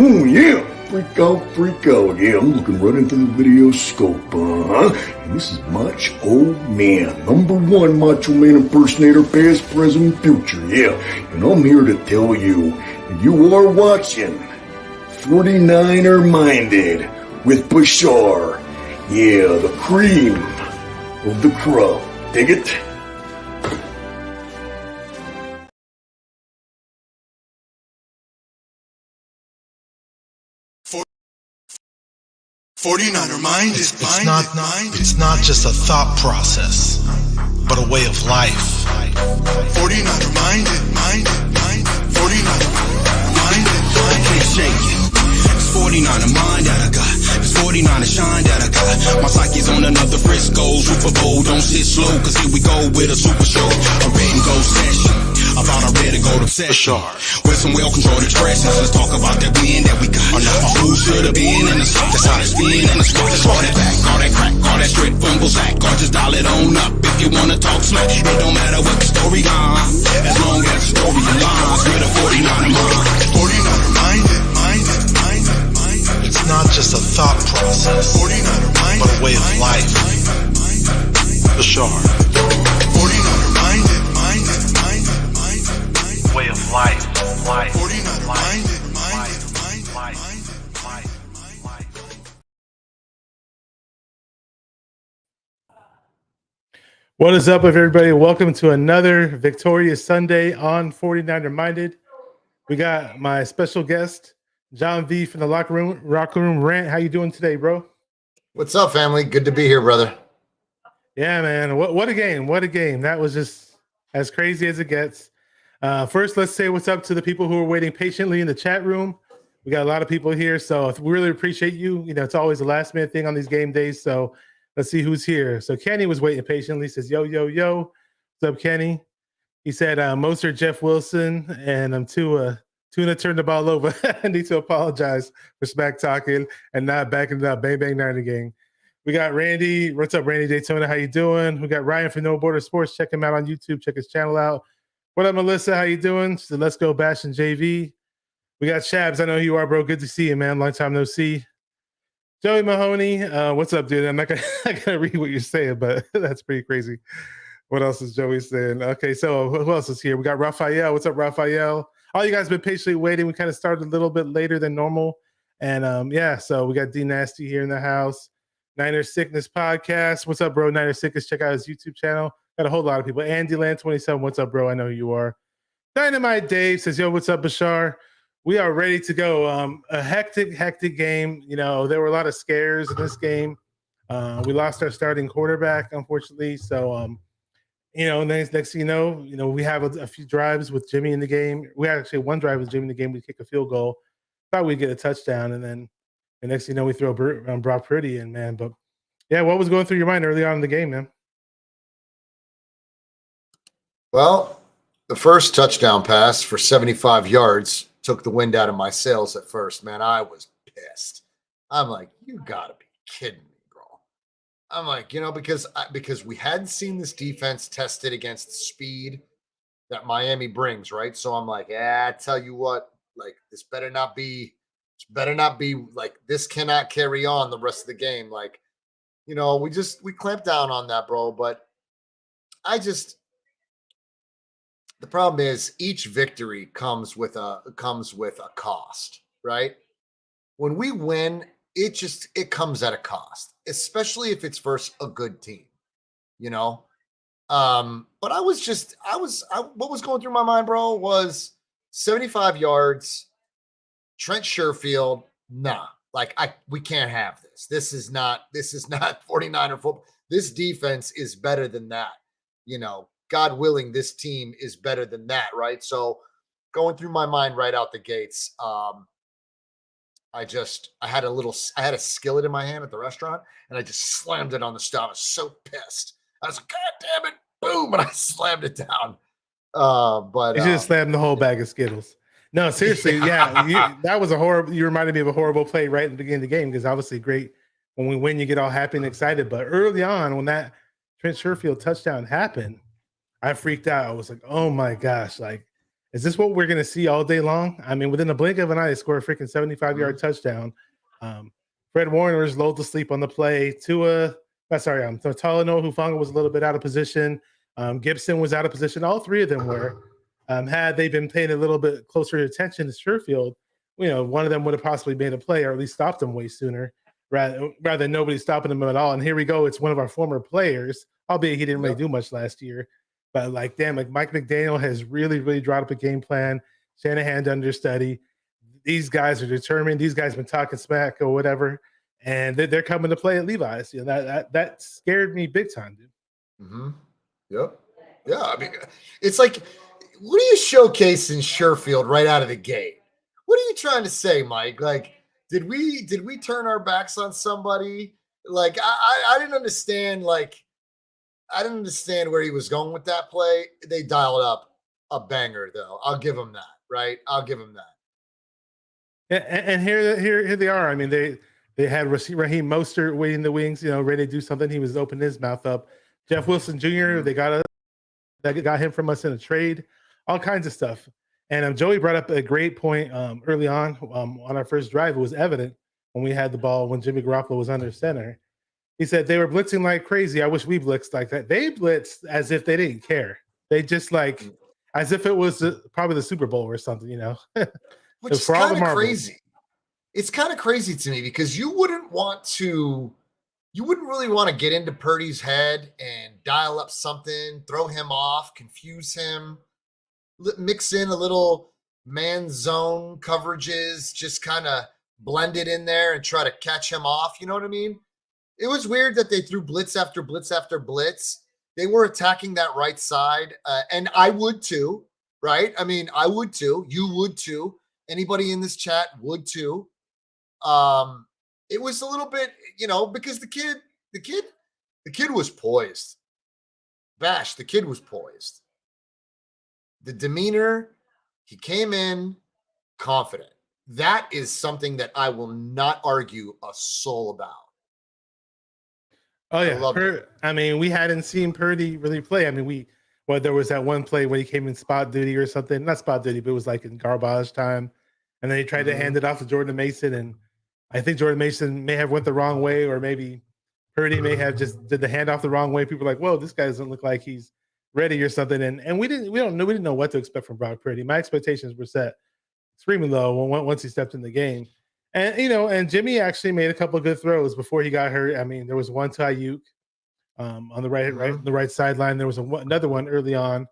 Oh, yeah. Freak out. Yeah, I'm looking right into the video scope, And this is Macho Man, #1 Macho Man impersonator, past, present, future, yeah. And I'm here to tell you, you are watching 49er Minded with Bashar. Yeah, the cream of the crop. Dig it? It's not just a thought process, but a way of life. 49er minded. 49er minded. Can't shake it. It's 49er mind that I got. It's 49er shine that I got. My psyche's on another Frisco Super Bowl. Don't sit slow, cause here we go with a super show. A red and gold session. About a red and gold obsession. With some well-controlled expressions. Let's talk about that win that we got. Who should have been in the spot? That's how it's been in the spot. Let's roll that back, all that crack, all that straight fumble sack. Or just dial it on up if you wanna talk smack. It don't matter what the storyline, as long as the story aligns with a 49er mind. 49er minded. It's not just a thought process, 49er minded. but a way of life. The Shard. 49er minded. Way of life. 49er minded. What is up, everybody? Welcome to another victorious Sunday on 49er Minded. We got my special guest, John V from the locker room Rant. How you doing today, bro? What's up, family? Good to be here, brother. Yeah, man. What a game. What a game. That was just as crazy as it gets. First, let's say what's up to the people who are waiting patiently in the chat room. We got a lot of people here, so we really appreciate you. You know, it's always a last-minute thing on these game days, so let's see who's here. So Kenny was waiting patiently. He says, yo. What's up, Kenny? He said, Mostert, Jeff Wilson, and I'm Tuna turned the ball over. I need to apologize for smack talking and not backing it up. Bang, bang, 90 gang. We got Randy. What's up, Randy Daytona? How you doing? We got Ryan from No Border Sports. Check him out on YouTube. Check his channel out. What up, Melissa? How you doing? So let's go Bash and JV. We got Shabs. I know who you are, bro. Good to see you, man. Long time no see. Joey Mahoney. What's up, dude? I'm not gonna read what you're saying, but that's pretty crazy. What else is Joey saying? Okay, so who else is here? We got Raphael. What's up, Raphael? All you guys have been patiently waiting. We kind of started a little bit later than normal. And yeah, so we got D Nasty here in the house. Niner Sickness Podcast. What's up, bro? Niner Sickness. Check out his YouTube channel. Got a whole lot of people. Andy Land 27. What's up, bro? I know who you are. Dynamite Dave says, yo, what's up, Bashar? We are ready to go. A hectic game. You know, there were a lot of scares in this game. We lost our starting quarterback, unfortunately. So, you know, next thing you know, we have a few drives with Jimmy in the game. We had actually one drive with Jimmy in the game. We kick a field goal. Thought we'd get a touchdown, and then the next thing you know, we throw Brock Purdy in, man. But yeah, what was going through your mind early on in the game, man? Well, the first touchdown pass for 75 yards took the wind out of my sails at first, man. I was pissed. I'm like, you gotta be kidding me, bro. I'm like, because we hadn't seen this defense tested against the speed that Miami brings, right? So I'm like, I tell you what, like this better not be like this cannot carry on the rest of the game. Like, we clamped down on that, bro. But the problem is each victory comes with a cost, right? When we win, it comes at a cost, especially if it's versus a good team, But what was going through my mind, bro, was 75 yards, Trent Sherfield. Nah, we can't have this. This is not 49er football. This defense is better than that, God willing, this team is better than that, right? So going through my mind right out the gates, I had a skillet in my hand at the restaurant, and I just slammed it on the stove. I was so pissed. I was like, God damn it, boom, and I slammed it down. But you just slammed the whole bag of Skittles. No, seriously, yeah, that was a horrible. You reminded me of a horrible play right at the beginning of the game, because obviously great when we win, you get all happy and excited. But early on, when that Trent Sherfield touchdown happened, I freaked out. I was like, oh my gosh, Is this what we're going to see all day long? I mean, within the blink of an eye, they score a freaking 75-yard touchdown. Fred Warner was lulled to sleep on the play. Talanoa Hufanga was a little bit out of position. Gibson was out of position. All three of them were. Had they been paying a little bit closer attention to Sherfield, one of them would have possibly made a play or at least stopped them way sooner, rather than nobody stopping them at all. And here we go. It's one of our former players, albeit he didn't really do much last year. But Mike McDaniel has really, really drawn up a game plan. Shanahan to understudy. These guys are determined. These guys have been talking smack or whatever, and they're coming to play at Levi's. That scared me big time, dude. Mm-hmm. Yep. Yeah. I mean, it's like, what are you showcasing Sherfield right out of the gate? What are you trying to say, Mike? Like, did we turn our backs on somebody? Like, I didn't understand. Like, I didn't understand where he was going with that play. They dialed up a banger, though. I'll give him that. Right? I'll give him that. And here they are. I mean, they had Raheem Mostert waiting in the wings, ready to do something. He was opening his mouth up. Jeff Wilson Jr. They got him from us in a trade. All kinds of stuff. And Joey brought up a great point early on our first drive. It was evident when we had the ball when Jimmy Garoppolo was under center. He said they were blitzing like crazy. I wish we blitzed like that. They blitzed as if they didn't care. They just as if it was probably the Super Bowl or something, Which is kind of crazy. It's kind of crazy to me because you wouldn't really want to get into Purdy's head and dial up something, throw him off, confuse him, mix in a little man zone coverages, just kind of blend it in there and try to catch him off. You know what I mean? It was weird that they threw blitz after blitz after blitz. They were attacking that right side, and I would too, right? I mean, I would too. You would too. Anybody in this chat would too. It was a little bit, because the kid was poised. Bash, the kid was poised. The demeanor, he came in confident. That is something that I will not argue a soul about. Oh yeah, we hadn't seen Purdy really play. I mean, there was that one play when he came in spot duty or something. Not spot duty, but it was like in garbage time, and then he tried to hand it off to Jordan Mason, and I think Jordan Mason may have went the wrong way, or maybe Purdy may have just did the handoff the wrong way. People were like, "Whoa, this guy doesn't look like he's ready" or something, and we didn't know what to expect from Brock Purdy. My expectations were set extremely low once he stepped in the game. And and Jimmy actually made a couple of good throws before he got hurt. I mean, there was one to Ayuk on the right sideline. There was another one early on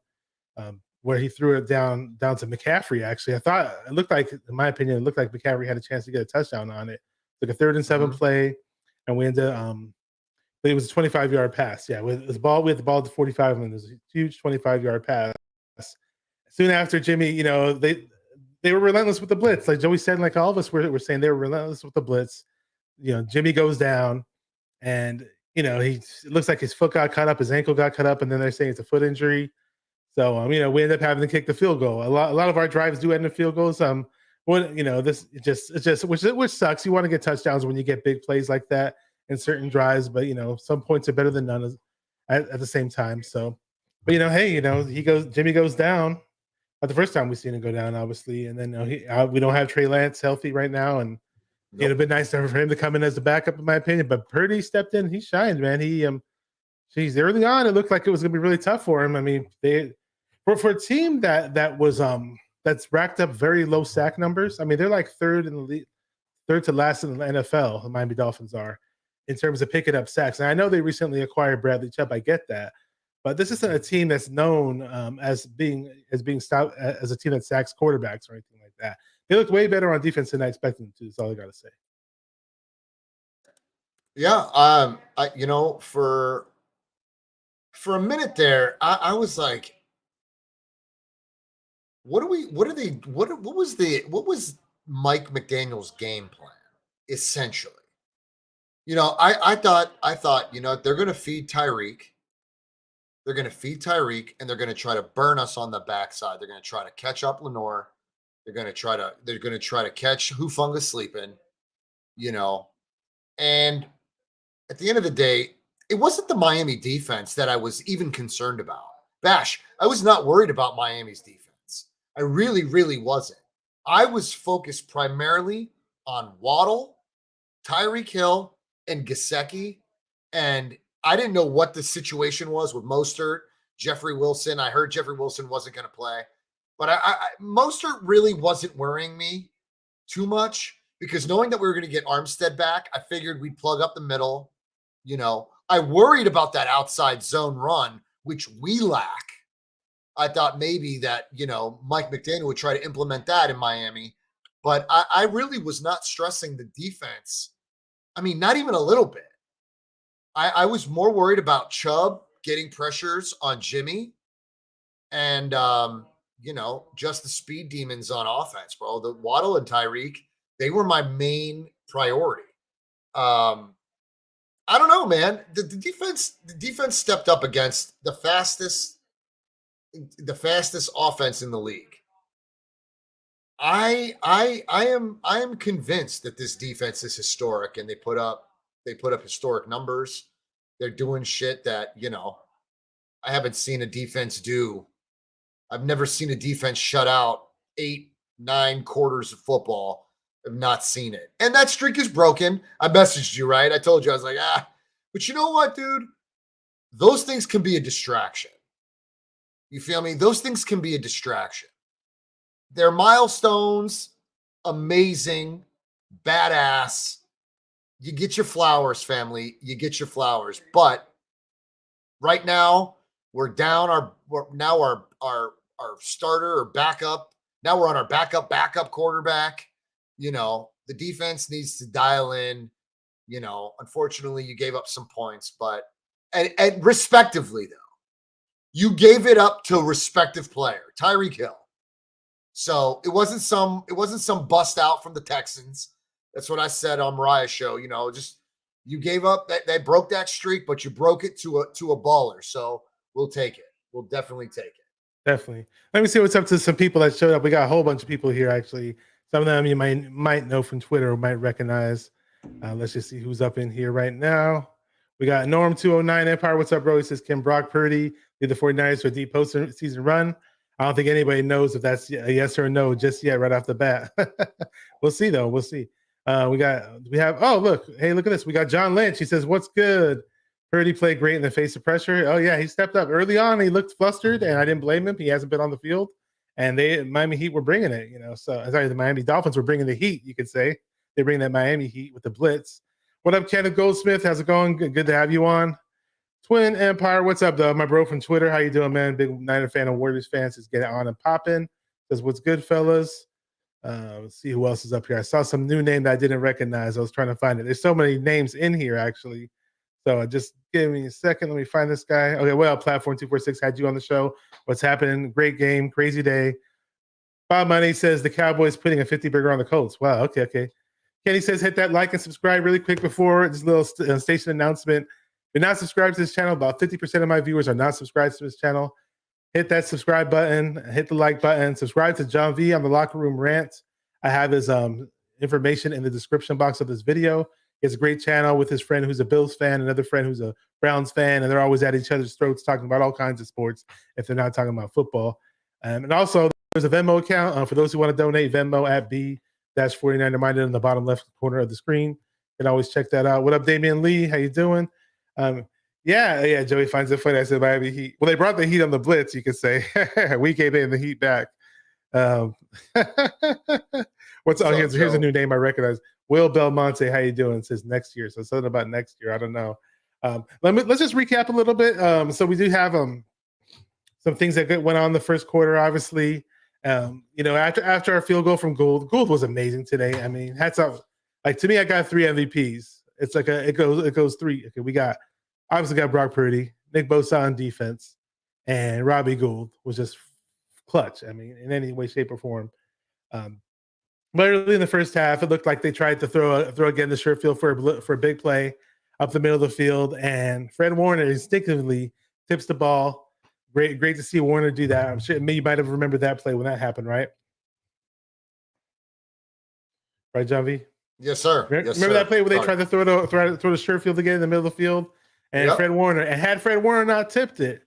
where he threw it down to McCaffrey. Actually, I thought it looked like, in my opinion, McCaffrey had a chance to get a touchdown on it. Like a 3rd and 7 play, and we ended. But it was a 25-yard pass. Yeah, with the ball, we had the ball at the 45, and there's a huge 25-yard pass. Soon after, Jimmy, they were relentless with the blitz. Like Joey said, like all of us were saying, they were relentless with the blitz. Jimmy goes down, and it looks like his foot got cut up, his ankle got cut up, and then they're saying it's a foot injury. So we end up having to kick the field goal. A lot of our drives do end in field goals. Which sucks. You want to get touchdowns when you get big plays like that in certain drives, but some points are better than none at the same time. So, but Jimmy goes down. Not the first time we've seen him go down, obviously, and then we don't have Trey Lance healthy right now, and it'd have been nice for him to come in as a backup, in my opinion. But Purdy stepped in; he shined, man. Early on, it looked like it was going to be really tough for him. I mean, for a team that's racked up very low sack numbers. I mean, they're like third to last in the NFL. The Miami Dolphins are in terms of picking up sacks. And I know they recently acquired Bradley Chubb. I get that. But this isn't a team that's known as being stout as a team that sacks quarterbacks or anything like that. They looked way better on defense than I expected them to. That's all I got to say. Yeah, for a minute there, I was like, what was Mike McDaniel's game plan? Essentially, I thought, they're going to feed Tyreek. They're going to feed Tyreek, and they're going to try to burn us on the backside. They're going to try to catch up Lenore. They're going to try to catch Hufanga sleeping, and at the end of the day, it wasn't the Miami defense that I was even concerned about. Bash, I was not worried about Miami's defense. I really, really wasn't. I was focused primarily on Waddle, Tyreek Hill, and Gesicki. And I didn't know what the situation was with Mostert, Jeffrey Wilson. I heard Jeffrey Wilson wasn't going to play. But Mostert really wasn't worrying me too much because knowing that we were going to get Armstead back, I figured we'd plug up the middle. I worried about that outside zone run, which we lack. I thought maybe that, Mike McDaniel would try to implement that in Miami. But I really was not stressing the defense. I mean, not even a little bit. I was more worried about Chubb getting pressures on Jimmy and, just the speed demons on offense, bro. The Waddle and Tyreek, they were my main priority. I don't know, man. The defense stepped up against the fastest offense in the league. I am convinced that this defense is historic, and they put up historic numbers. They're doing shit that, I haven't seen a defense do. I've never seen a defense shut out 8-9 quarters of football. I've not seen it. And that streak is broken. I messaged you, right? I told you, I was like, but you know what, dude? Those things can be a distraction. You feel me? Those things can be a distraction. They're milestones, amazing, badass. You get your flowers, family. You get your flowers. But right now, we're down our starter or backup. Now we're on our backup quarterback. The defense needs to dial in. Unfortunately, you gave up some points, but and respectively, though, you gave it up to a respective player, Tyreek Hill. So it wasn't some bust out from the Texans. That's what I said on Mariah's show. Just you gave up that they broke that streak, but you broke it to a baller. So we'll take it. We'll definitely take it. Definitely. Let me see what's up to some people that showed up. We got a whole bunch of people here, actually. Some of them you might know from Twitter or might recognize. Let's just see who's up in here right now. We got Norm 209 Empire. What's up, bro? He says, can Brock Purdy lead the 49ers to a deep postseason run? I don't think anybody knows if that's a yes or a no just yet right off the bat. We'll see, though. We'll see. Look, hey, look at this. We got John Lynch. He says, what's good? Purdy played great in the face of pressure. Oh, yeah, he stepped up early on. He looked flustered, and I didn't blame him. He hasn't been on the field. And Miami Heat were bringing it, the Miami Dolphins were bringing the heat, you could say. They bring that Miami Heat with the blitz. What up, Kenneth Goldsmith? How's it going? Good to have you on. Twin Empire, what's up, though? My bro from Twitter, how you doing, man? Big Niner fan and Warriors fans. Just get it on and popping. Says, what's good, fellas? Let's see who else is up here. I saw some new name that I didn't recognize. I was trying to find it. There's so many names in here, actually. So just give me a second. Let me find this guy. Okay, well, Platform 246 had you on the show. What's happening? Great game, crazy day. Bob Money says the Cowboys putting a 50 burger on the Colts. Wow, okay. Kenny says hit that like and subscribe really quick before this little station announcement. If you're not subscribed to this channel, about 50% of my viewers are not subscribed to this channel. Hit that subscribe button, hit the like button, subscribe to John V on the Locker Room Rant. I have his information in the description box of this video. He has a great channel with his friend who's a Bills fan, another friend who's a Browns fan, and they're always at each other's throats talking about all kinds of sports if they're not talking about football. And also, there's a Venmo account for those who want to donate. Venmo at B-49 minded in the bottom left corner of the screen. You can always check that out. What up, Damian Lee? How you doing? Yeah, Joey finds it funny. I said Miami Heat. Well, they brought the heat on the blitz, you could say. We gave in the heat back. Here's a new name I recognize. Will Belmonte, how you doing? It says next year. So something about next year. I don't know. Let's just recap a little bit. So we do have some things that went on the first quarter, obviously. After our field goal from Gould was amazing today. I mean, hats off. Like, to me, I got 3 MVPs. It's like it goes 3. Okay, we obviously got Brock Purdy, Nick Bosa on defense, and Robbie Gould was just clutch. I mean, in any way, shape, or form. But early in the first half, it looked like they tried to throw again the short field for a big play up the middle of the field, and Fred Warner instinctively tips the ball. Great to see Warner do that. I'm sure you might have remembered that play when that happened, right? Right, John V? Yes, sir. Remember that play where they tried to throw the Sherfield again in the middle of the field, and Fred Warner, and had Fred Warner not tipped it,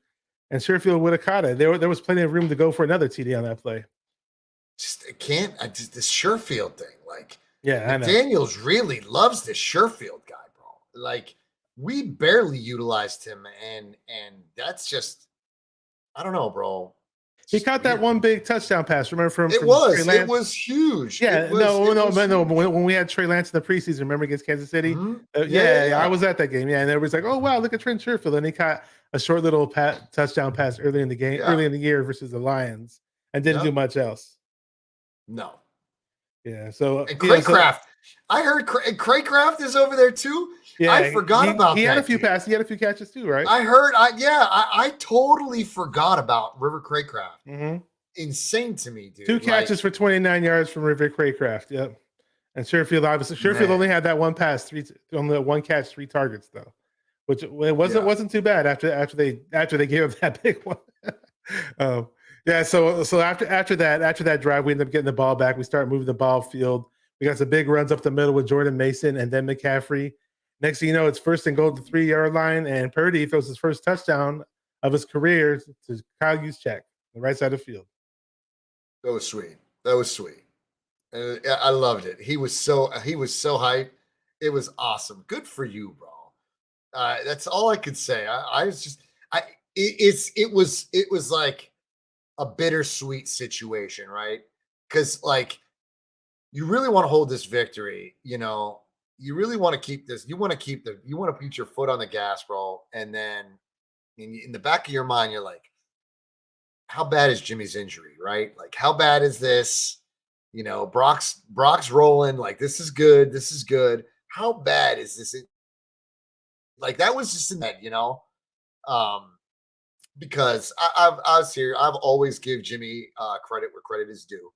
and Sherfield would have caught it, there was plenty of room to go for another TD on that play. just I can't. I just this Sherfield thing. Like, Yeah, I know. Daniels really loves this Sherfield guy, bro. Like, we barely utilized him, and that's just, I don't know, bro. It's He just caught that weird. one big touchdown pass. Remember from It Trey was Lance? huge. Yeah, It was no. huge. When we had Trey Lance in the preseason, remember against Kansas City? Mhm. Yeah, I was at that game. Yeah, and everybody's like, "Oh wow, look at Trent Sherfield," and he caught a short little touchdown pass early in the game, Yeah. early in the year versus the Lions, and didn't do Yep. much else. No. Yeah, so And yeah, so Craycraft. I heard Craycraft is over there too. yeah, I forgot about he that. had a few dude. passes. He had a few catches too, right? I heard. I totally forgot about River Craycraft. Mm-hmm. Insane to me, dude. 2 catches for 29 yards from River Craycraft. Yep. And Sherfield Sherfield Man. only had that one pass, only one catch, 3 targets though, which it wasn't too bad after they gave up that big one. Yeah. So after that drive, we ended up getting the ball back. We start moving the ball field. We got some big runs up the middle with Jordan Mason and then McCaffrey. Next thing you know, it's first and goal at the 3-yard line, and Purdy throws his first touchdown of his career to Kyle Juszczyk, the right side of the field. That was sweet. That was sweet. I loved it. He was so hyped. It was awesome. Good for you, bro. That's all I could say. I was just it was like a bittersweet situation, right? Because like you really want to hold this victory, you know. You really want to keep this. You want to put your foot on the gas, bro. And then in the back of your mind, you're like, how bad is Jimmy's injury, right? Like, how bad is this? You know, Brock's rolling. Like, this is good. This is good. How bad is this? Like, that was just in that, you know, because I was here. I've always give Jimmy credit where credit is due.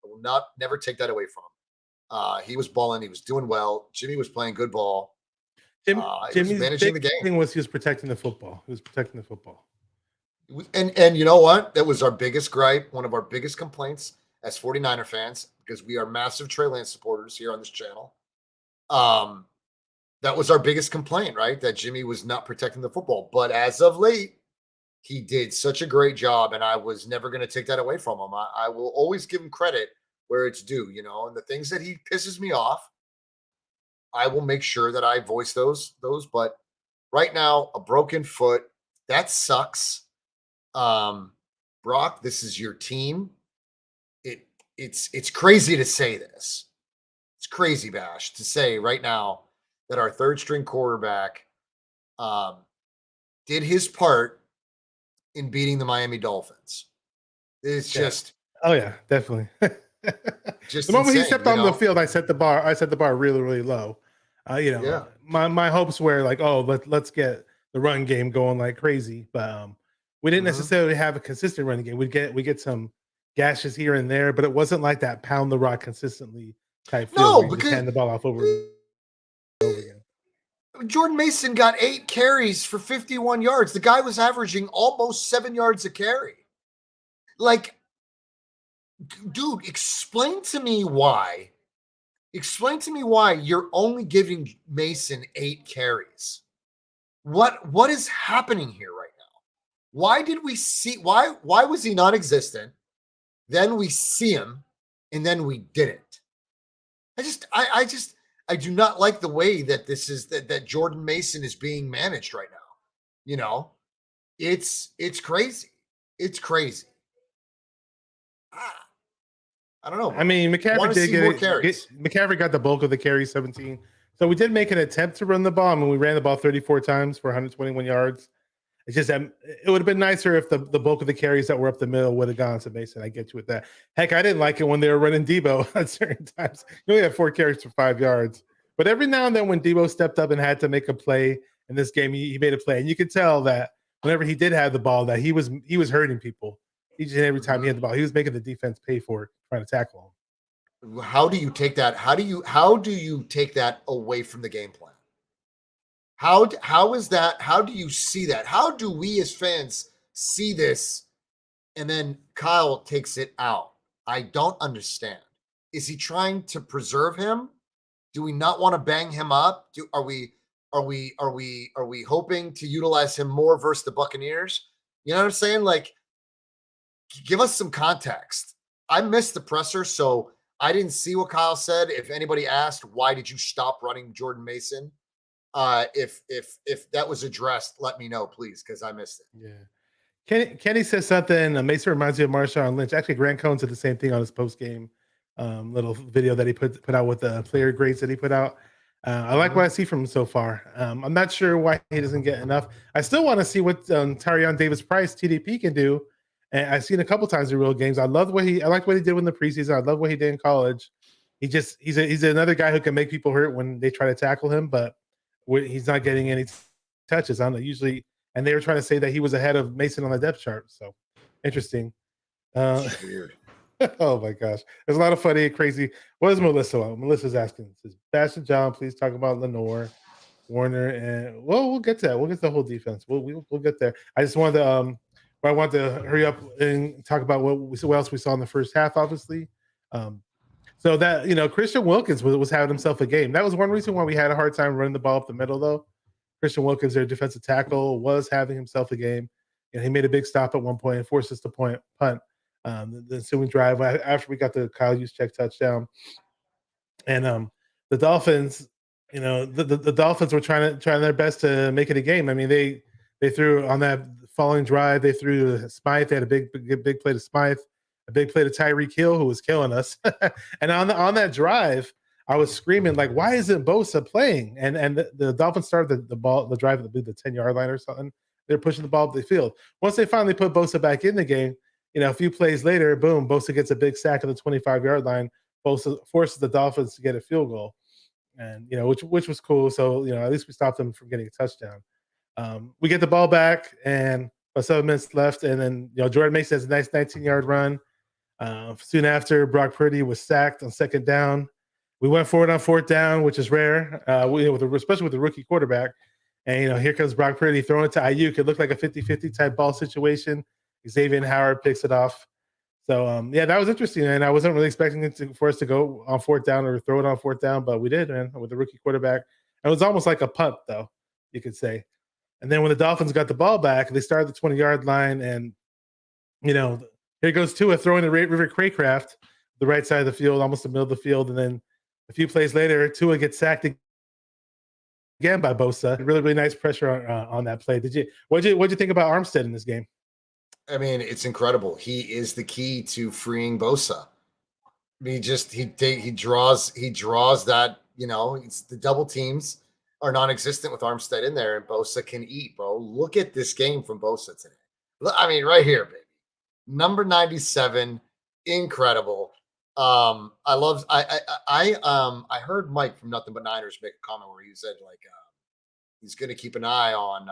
I will never take that away from him. He was balling. He was doing well. Jimmy was playing good ball. He was managing the game. Thing was he was protecting the football. He was protecting the football. And you know what? That was our biggest gripe, one of our biggest complaints as 49er fans, because we are massive Trey Lance supporters here on this channel. That was our biggest complaint, right? That Jimmy was not protecting the football. But as of late, he did such a great job, and I was never going to take that away from him. I will always give him credit where it's due, you know, and the things that he pisses me off, I will make sure that I voice those. But right now, a broken foot, that sucks. Brock, this is your team. It's crazy to say this. It's crazy, Bash, to say right now that our third string quarterback did his part in beating the Miami Dolphins. It's just oh yeah, definitely. just the moment insane, he stepped you on know? the field, I set the bar really, really low. You know, Yeah. my hopes were like, oh, let's get the run game going like crazy, but we didn't necessarily have a consistent running game. We get some gashes here and there, but it wasn't like that pound the rock consistently type feel. No, where you just because hand the ball off over and over again. Jordan Mason got 8 carries for 51 yards. The guy was averaging almost 7 yards a carry. Like, dude, explain to me why you're only giving Mason 8 carries. What is happening here right now? Why did we see why was he non-existent? Then we see him and then we didn't. I do not like the way that that Jordan Mason is being managed right now. You know, it's crazy. It's crazy. I don't know. I mean, McCaffrey did more carries. McCaffrey got the bulk of the carries, 17. So we did make an attempt to run the ball. I mean, we ran the ball 34 times for 121 yards. It's just that it would have been nicer if the bulk of the carries that were up the middle would have gone to Mason. I get you with that. Heck, I didn't like it when they were running Debo at certain times. He only had 4 carries for 5 yards. But every now and then when Debo stepped up and had to make a play in this game, he made a play. And you could tell that whenever he did have the ball, that he was hurting people. Each and every time he had the ball, he was making the defense pay for it, trying to tackle him. How do you take that? How do you take that away from the game plan? How is that? How do you see that? How do we as fans see this? And then Kyle takes it out. I don't understand. Is he trying to preserve him? Do we not want to bang him up? Are we hoping to utilize him more versus the Buccaneers? You know what I'm saying? Like, give us some context. I missed the presser, so I didn't see what Kyle said. If anybody asked, why did you stop running Jordan Mason? If that was addressed, let me know, please, because I missed it. Yeah. Kenny says something. Mason reminds me of Marshawn Lynch. Actually, Grant Cohn said the same thing on his post game little video that he put out with the player grades that he put out. I like what I see from him so far. I'm not sure why he doesn't get enough. I still want to see what Tyrion Davis Price TDP can do. And I've seen a couple times in real games. I liked what he did in the preseason. I love what he did in college. He's another guy who can make people hurt when they try to tackle him, but he's not getting any touches on it usually. And they were trying to say that he was ahead of Mason on the depth chart. So interesting. Weird. Oh my gosh. There's a lot of funny, crazy. What is Melissa on? Melissa's asking, says, Bastion John, please talk about Lenore, Warner, and we'll get to that. We'll get to the whole defense. We'll get there. I just wanted to I want to hurry up and talk about what else we saw in the first half, obviously. So that, Christian Wilkins was having himself a game. That was one reason why we had a hard time running the ball up the middle, though. Christian Wilkins, their defensive tackle, was having himself a game. And he made a big stop at one point and forced us to punt. The ensuing drive after we got the Kyle Juszczyk touchdown. And the Dolphins, the Dolphins were trying their best to make it a game. I mean, they threw on that following drive, they threw Smythe. They had a big play to Smythe, a big play to Tyreek Hill, who was killing us. And on that drive, I was screaming, like, why isn't Bosa playing? And the Dolphins started the drive at the 10-yard line or something. They're pushing the ball up the field. Once they finally put Bosa back in the game, a few plays later, boom, Bosa gets a big sack at the 25-yard line. Bosa forces the Dolphins to get a field goal, and which was cool. So at least we stopped them from getting a touchdown. We get the ball back, and about 7 minutes left, and then Jordan Mason has a nice 19-yard run. Soon after, Brock Purdy was sacked on second down. We went forward on fourth down, which is rare, especially with the rookie quarterback. And here comes Brock Purdy throwing it to Ayuk. It looked like a 50-50 type ball situation. Xavier Howard picks it off. So that was interesting, and I wasn't really expecting it for us to go on fourth down or throw it on fourth down, but we did, man, with the rookie quarterback. It was almost like a punt, though, you could say. And then when the Dolphins got the ball back, they started the 20-yard line, and here goes Tua throwing to River Craycraft, the right side of the field, almost the middle of the field, and then a few plays later, Tua gets sacked again by Bosa. Really, really nice pressure on that play. What'd you think about Armstead in this game? I mean, it's incredible. He is the key to freeing Bosa. I mean, he draws that, it's the double teams are non-existent with Armstead in there, and Bosa can eat, bro. Look at this game from Bosa today. I mean, right here, baby. Number 97, incredible. I heard Mike from Nothing But Niners make a comment where he said, like, he's going to keep an eye on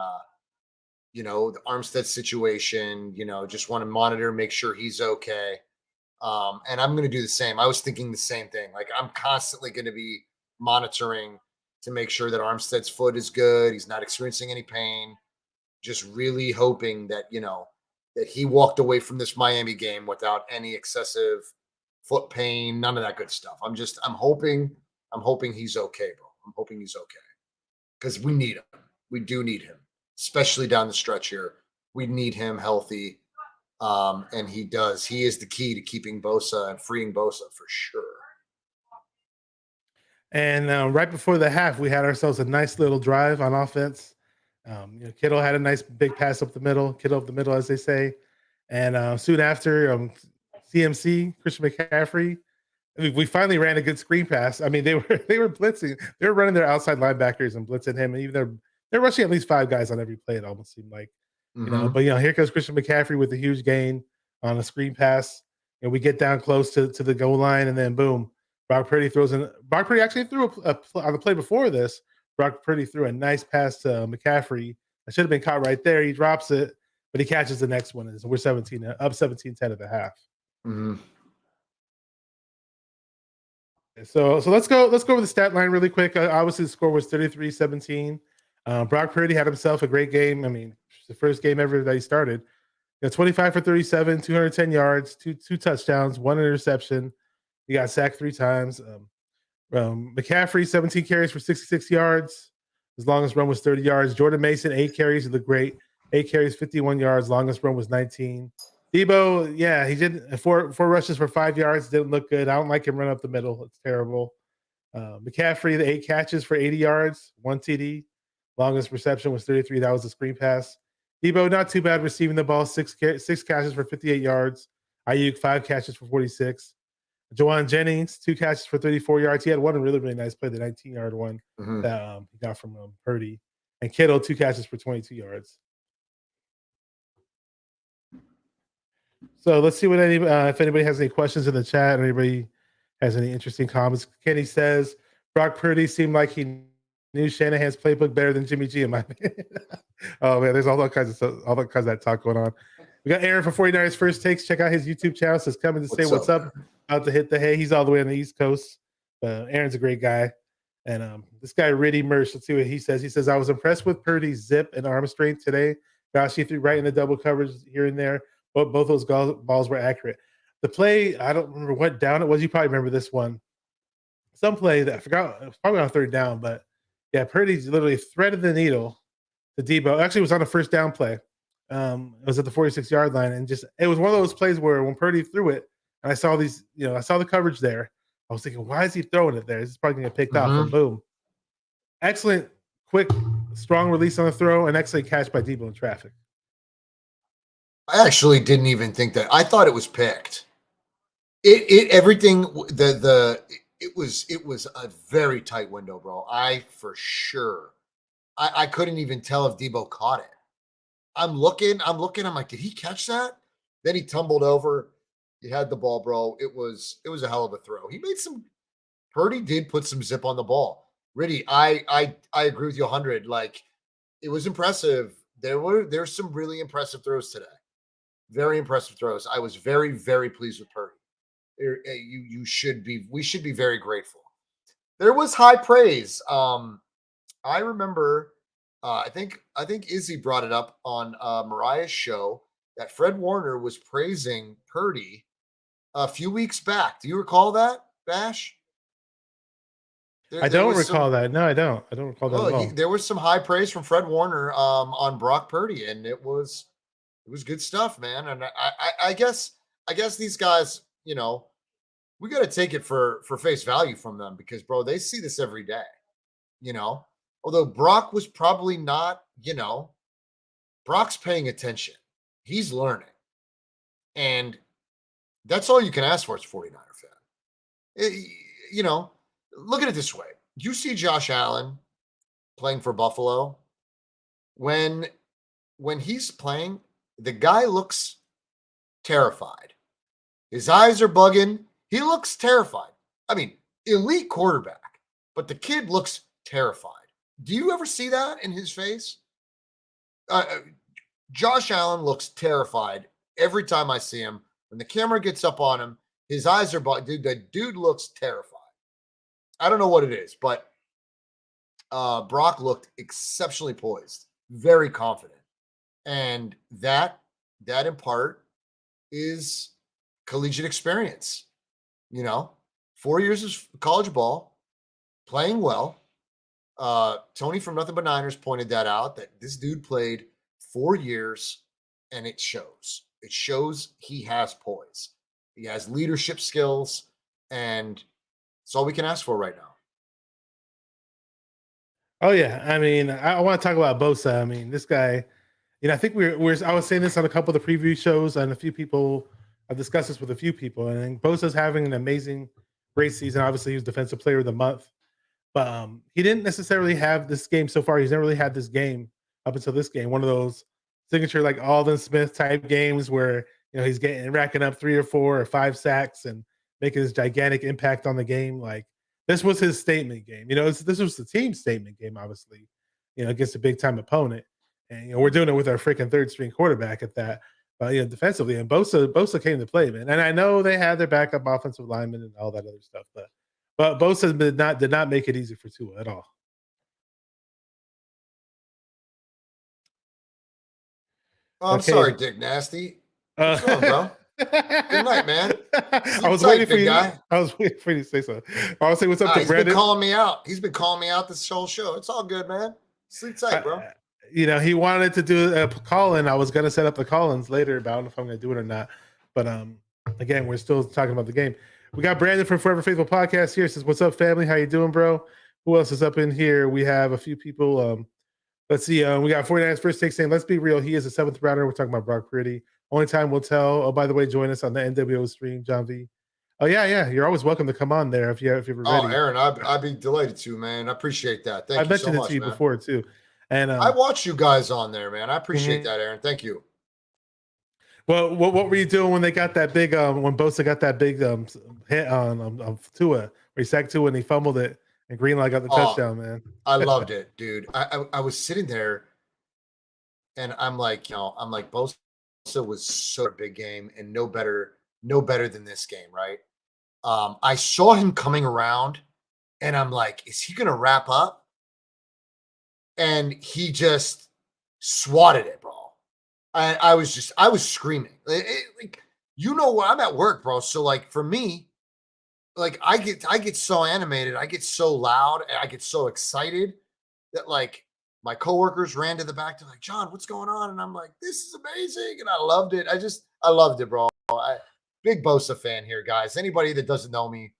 the Armstead situation, just want to monitor, make sure he's okay. And I'm going to do the same. I was thinking the same thing. Like, I'm constantly going to be monitoring to make sure that Armstead's foot is good. He's not experiencing any pain. Just really hoping that, that he walked away from this Miami game without any excessive foot pain, none of that good stuff. I'm hoping he's okay, bro. I'm hoping he's okay. Because we need him. We do need him, especially down the stretch here. We need him healthy. And he does. He is the key to keeping Bosa and freeing Bosa for sure. And right before the half, we had ourselves a nice little drive on offense. Kittle had a nice big pass up the middle, as they say. And soon after, CMC, Christian McCaffrey, we finally ran a good screen pass. I mean, they were blitzing. They were running their outside linebackers and blitzing him. And even they're rushing at least 5 guys on every play, it almost seemed like. But here comes Christian McCaffrey with a huge gain on a screen pass. And we get down close to the goal line, and then boom, Brock Purdy throws in. Brock Purdy actually threw on the play before this. Brock Purdy threw a nice pass to McCaffrey. It should have been caught right there. He drops it, but he catches the next one. And we're 17-10 at the half. Mm-hmm. So let's go over the stat line really quick. Obviously, the score was 33-17. Brock Purdy had himself a great game. I mean, the first game ever that he started. 25 for 37, 210 yards, two touchdowns, 1 interception. He got sacked 3 times. McCaffrey, 17 carries for 66 yards. His longest run was 30 yards. Jordan Mason, 8 carries of the great. 8 carries, 51 yards. Longest run was 19. Debo, yeah, he did four rushes for 5 yards. Didn't look good. I don't like him run up the middle. It's terrible. McCaffrey, the 8 catches for 80 yards, 1 TD. Longest reception was 33. That was a screen pass. Debo, not too bad receiving the ball, six catches for 58 yards. Ayuk, 5 catches for 46. Jawan Jennings, 2 catches for 34 yards. He had one really, really nice play, the 19-yard one that he got from Purdy. And Kittle, 2 catches for 22 yards. So let's see what if anybody has any questions in the chat or anybody has any interesting comments. Kenny says, Brock Purdy seemed like he knew Shanahan's playbook better than Jimmy G in my opinion. Oh man, there's all kinds of that talk going on. We got Aaron for 49ers First Takes. Check out his YouTube channel. Says coming to say what's up. Out to hit the hay. He's all the way on the East Coast. Aaron's a great guy. And this guy, Riddy Mersh, let's see what he says. He says, I was impressed with Purdy's zip and arm strength today. Gosh, he threw right in the double coverage here and there. But both those balls were accurate. The play, I don't remember what down it was. You probably remember this one. Some play that I forgot. It was probably on 3rd down. But, yeah, Purdy literally threaded the needle to Debo. Actually, it was on a 1st down play. It was at the 46-yard line. And it was one of those plays where when Purdy threw it, and I saw I saw the coverage there. I was thinking, why is he throwing it there? It's probably going to get picked off, and boom. Excellent, quick, strong release on the throw, and excellent catch by Debo in traffic. I actually didn't even think that. I thought it was picked. Everything it was a very tight window, bro. I couldn't even tell if Debo caught it. I'm looking, I'm like, did he catch that? Then he tumbled over. He had the ball, bro. It was a hell of a throw. Purdy did put some zip on the ball. Riddy, I agree with you 100. Like, it was impressive. There's some really impressive throws today. Very impressive throws. I was very, very pleased with Purdy. We should be very grateful. There was high praise. I remember, I think Izzy brought it up on Mariah's show that Fred Warner was praising Purdy a few weeks back. Do you recall that, Bash? I don't recall that. No, I don't. I don't recall that at all. There was some high praise from Fred Warner on Brock Purdy, and it was good stuff, man. And I guess these guys, we got to take it for face value from them because, bro, they see this every day, Although Brock was probably not, Brock's paying attention. He's learning. And that's all you can ask for as a 49er fan. Look at it this way. You see Josh Allen playing for Buffalo. When he's playing, the guy looks terrified. His eyes are bugging. He looks terrified. I mean, elite quarterback, but the kid looks terrified. Do you ever see that in his face? Josh Allen looks terrified every time I see him. When the camera gets up on him, his eyes are bugging. Dude, the dude looks terrified. I don't know what it is, but Brock looked exceptionally poised, very confident. And that in part is collegiate experience. 4 years of college ball, playing well. Tony from Nothing But Niners pointed that out, that this dude played 4 years, and it shows. It shows he has poise. He has leadership skills, and it's all we can ask for right now. Oh yeah, I mean, I want to talk about Bosa. I mean, this guy, I think I was saying this on a couple of the preview shows, and a few people, I've discussed this with a few people, and Bosa's having an amazing, great season. Obviously, he was Defensive Player of the Month, but he didn't necessarily have this game so far. He's never really had this game up until this game. One of those signature like Aldon Smith type games where he's racking up 3 or 4 or 5 sacks and making this gigantic impact on the game. Like, this was his statement game. This was the team statement game, obviously, against a big time opponent. And we're doing it with our freaking 3rd string quarterback at that. But defensively, and Bosa came to play, man. And I know they had their backup offensive lineman and all that other stuff, but Bosa did not make it easy for Tua at all. I'm sorry, Dick Nasty. What's going on, bro? Good night, man. I was waiting for you. I was waiting for you to say something. I was saying what's up to Brandon. He's been calling me out. He's been calling me out this whole show. It's all good, man. Sleep tight, bro. he wanted to do a call-in. I was gonna set up the call-ins later, but I don't know if I'm gonna do it or not. But again, we're still talking about the game. We got Brandon from Forever Faithful Podcast here. Says, "What's up, family? How you doing, bro? Who else is up in here? We have a few people. Let's see. We got 49ers first take saying, let's be real. He is a 7th rounder. We're talking about Brock Purdy. Only time will tell. Oh, by the way, join us on the NWO stream, John V. Oh, yeah. You're always welcome to come on there if you're ready. Oh, Aaron, I'd be delighted to, man. I appreciate that. Thank you so much, I mentioned it to you before, too. And I watch you guys on there, man. I appreciate that, Aaron. Thank you. Well, what were you doing when they got that big when Bosa got that big hit on Tua, where he sacked Tua and he fumbled it and Greenlaw got the touchdown, man? I loved it, dude. I was sitting there and I'm like, Bosa was so a big game and no better than this game, right? I saw him coming around and I'm like, is he gonna wrap up? And he just swatted it, bro. I was screaming. Like, I'm at work, bro. So like for me, like I get so animated, I get so loud, and I get so excited that like my coworkers ran to the back. They're like, John, what's going on? And I'm like, this is amazing. And I loved it. I loved it, bro. Big Bosa fan here, guys. Anybody that doesn't know me,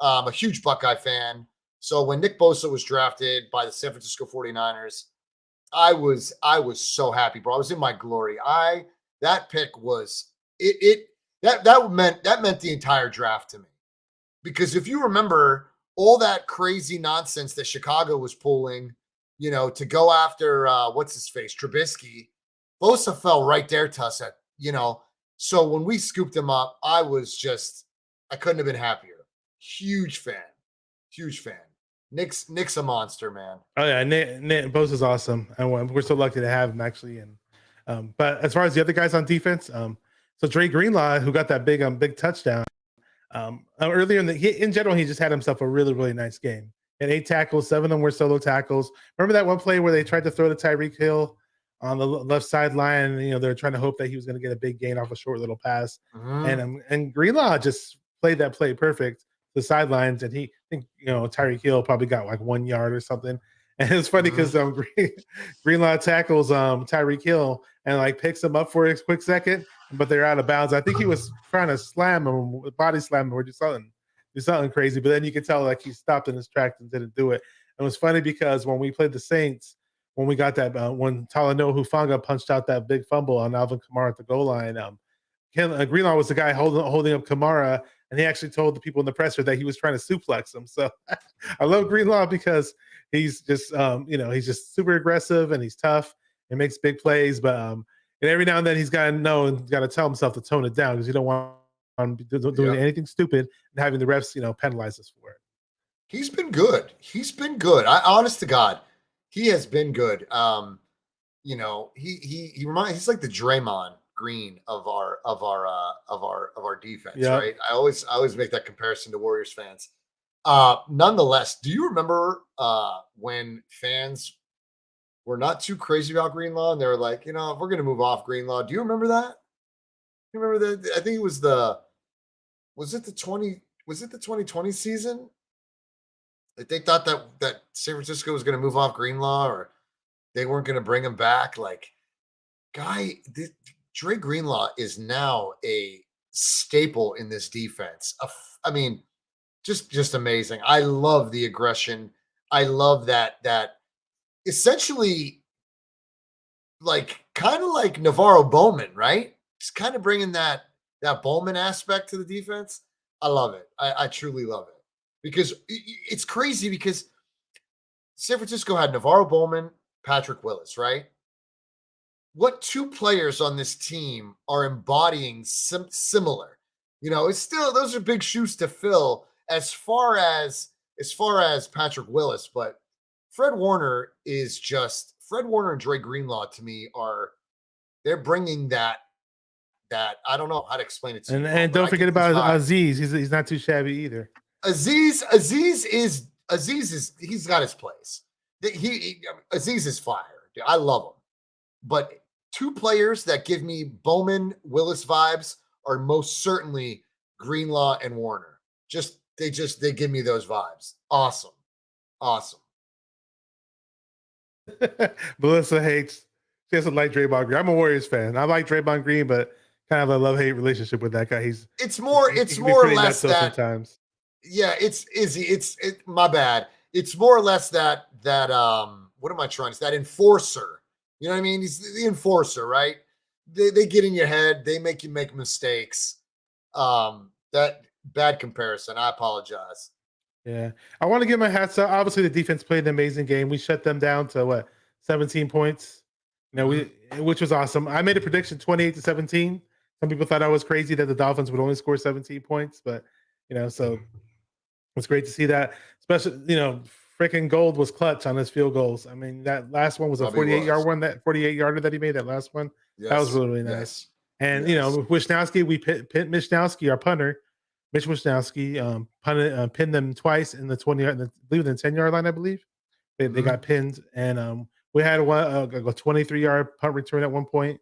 I'm a huge Buckeye fan. So when Nick Bosa was drafted by the San Francisco 49ers, I was so happy, bro. I was in my glory. That pick was that meant the entire draft to me. Because if you remember all that crazy nonsense that Chicago was pulling, to go after what's his face, Trubisky, Bosa fell right there to us so when we scooped him up, I couldn't have been happier. Huge fan. Nick's a monster, man. Oh yeah, Nick Bosa's awesome, and we're so lucky to have him actually. And but as far as the other guys on defense, so Dre Greenlaw, who got that big touchdown, earlier in general, he just had himself a really, really nice game. He had 8 tackles, 7 of them were solo tackles. Remember that one play where they tried to throw to Tyreek Hill on the left sideline? They were trying to hope that he was going to get a big gain off a short little pass, and Greenlaw just played that play perfect. The sidelines, and I think Tyreek Hill probably got like 1 yard or something. And it's funny because Greenlaw tackles Tyreek Hill and like picks him up for a quick second, but they're out of bounds. I think he was trying to slam him, body slam him, or do something crazy. But then you could tell like he stopped in his tracks and didn't do it. And it was funny because when we played the Saints, when we got that when Talanoa Hufanga punched out that big fumble on Alvin Kamara at the goal line, Greenlaw was the guy holding up Kamara. And he actually told the people in the presser that he was trying to suplex him. So I love Greenlaw because he's just, he's just super aggressive and he's tough and makes big plays. But and every now and then he's got to tell himself to tone it down because you don't want him doing anything stupid and having the refs, penalize us for it. He's been good. Honest to God, he has been good. He's like the Draymond Green of our defense, right? I always make that comparison to Warriors fans. Nonetheless, do you remember when fans were not too crazy about Greenlaw and they were like, if we're gonna move off Greenlaw? Do you remember that? You remember that? I think it was the 2020 season? Like they thought that San Francisco was gonna move off Greenlaw or they weren't gonna bring him back. Like, Dre Greenlaw is now a staple in this defense. Just amazing. I love the aggression. I love that essentially like kind of like Navarro Bowman, right? Just kind of bringing that Bowman aspect to the defense. I love it. I truly love it because it's crazy because San Francisco had Navarro Bowman, Patrick Willis, right? What 2 players on this team are embodying similar? It's still, those are big shoes to fill as far as Patrick Willis, but Fred Warner and Dre Greenlaw to me they're bringing that I don't know how to explain it to you. And don't forget about Aziz. He's not too shabby either. Aziz is he's got his place. Aziz is fire. Dude, I love him. But 2 players that give me Bowman Willis vibes are most certainly Greenlaw and Warner. They give me those vibes. Awesome. Melissa hates. She doesn't like Draymond Green. I'm a Warriors fan. I like Draymond Green, but kind of a love-hate relationship with that guy. It's more he can be or pretty less nutso that sometimes. yeah, it's my bad. It's more or less that what am I trying to say? That enforcer. You know what I mean? He's the enforcer, right? They get in your head, they make you make mistakes. That bad comparison. I apologize. Yeah. I want to give my hats off. Obviously, the defense played an amazing game. We shut them down to what, 17 points? Which was awesome. I made a prediction 28-17. Some people thought I was crazy that the Dolphins would only score 17 points, but so it's great to see that. Especially, freaking Gold was clutch on his field goals. I mean, that last one was a 48-yard one, that 48-yarder that he made, that last one. Yes, that was really, really nice. Yes. And, Wishnowsky, we pinned Wishnowsky, our punter, Mitch Wishnowsky, pinned them twice in the 20-yard, I believe the 10-yard line, I believe. They got pinned. And we had a 23-yard punt return at one point.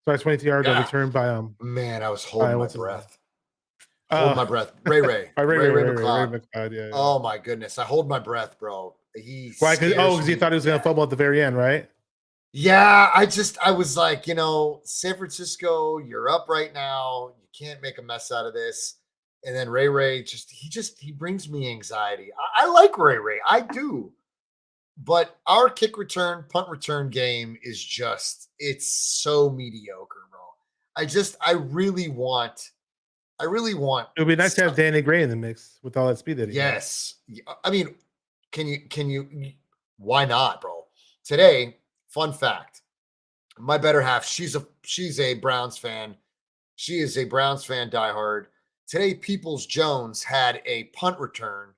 Sorry, 23-yard return by man, I was holding my breath. Hold my breath. Ray McLeod. Yeah. Oh my goodness. I hold my breath, bro. Why? Because he thought he was gonna fumble at the very end, right? Yeah, I was like, San Francisco, you're up right now. You can't make a mess out of this. And then Ray he brings me anxiety. I like Ray. I do. But our kick return, punt return game is it's so mediocre, bro. I really want. It would be nice to have Danny Gray in the mix with all that speed that he has. I mean, can you? Why not, bro? Today, fun fact: my better half, she's a Browns fan. She is a Browns fan, diehard. Today, Peoples Jones had a punt return,